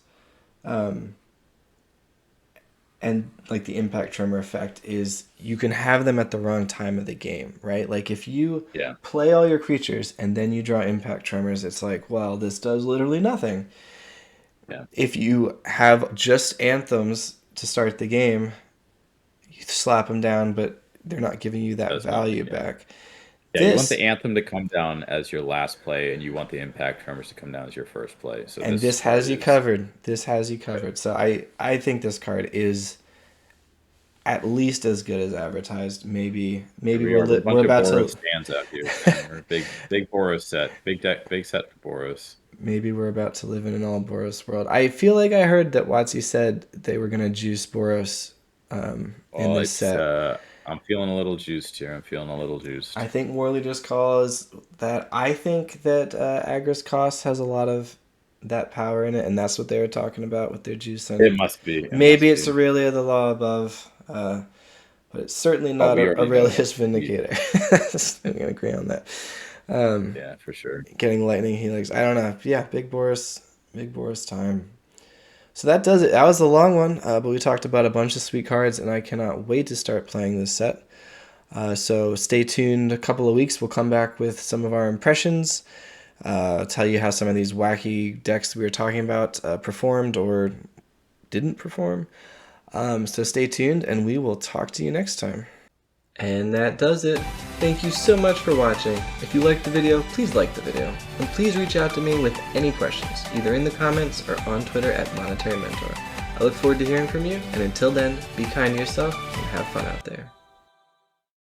and like the Impact Tremor effect is you can have them at the wrong time of the game, right? Like if you play all your creatures and then you draw Impact Tremors, it's like, well, this does literally nothing. Yeah. If you have just Anthems to start the game, you slap them down, but they're not giving you that value back. Yeah, you want the Anthem to come down as your last play, and you want the Impact Tremors to come down as your first play. So this has you covered. This has you covered. Right. So I think this card is at least as good as advertised. Maybe we're about to. Boros stands out here. We're big Boros set. Big set for Boros. Maybe we're about to live in an all Boros world. I feel like I heard that WotC said they were gonna juice Boros in this set. I'm feeling a little juiced here. I think War Leader's Call is that. I think that Agris Cost has a lot of that power in it, and that's what they were talking about with their juice. It must be. Maybe it's Aurelia the Law Above, but it's certainly not Aurelius Vindicator. I'm going to agree on that. Yeah, for sure. Getting Lightning Helix. I don't know. Yeah, Big Boros time. So that does it. That was a long one, but we talked about a bunch of sweet cards, and I cannot wait to start playing this set. So stay tuned. A couple of weeks, we'll come back with some of our impressions, tell you how some of these wacky decks we were talking about performed or didn't perform. So stay tuned, and we will talk to you next time. And that does it. Thank you so much for watching. If you liked the video, please like the video. And please reach out to me with any questions, either in the comments or on Twitter at Monastery Mentor. I look forward to hearing from you, and until then, be kind to yourself and have fun out there.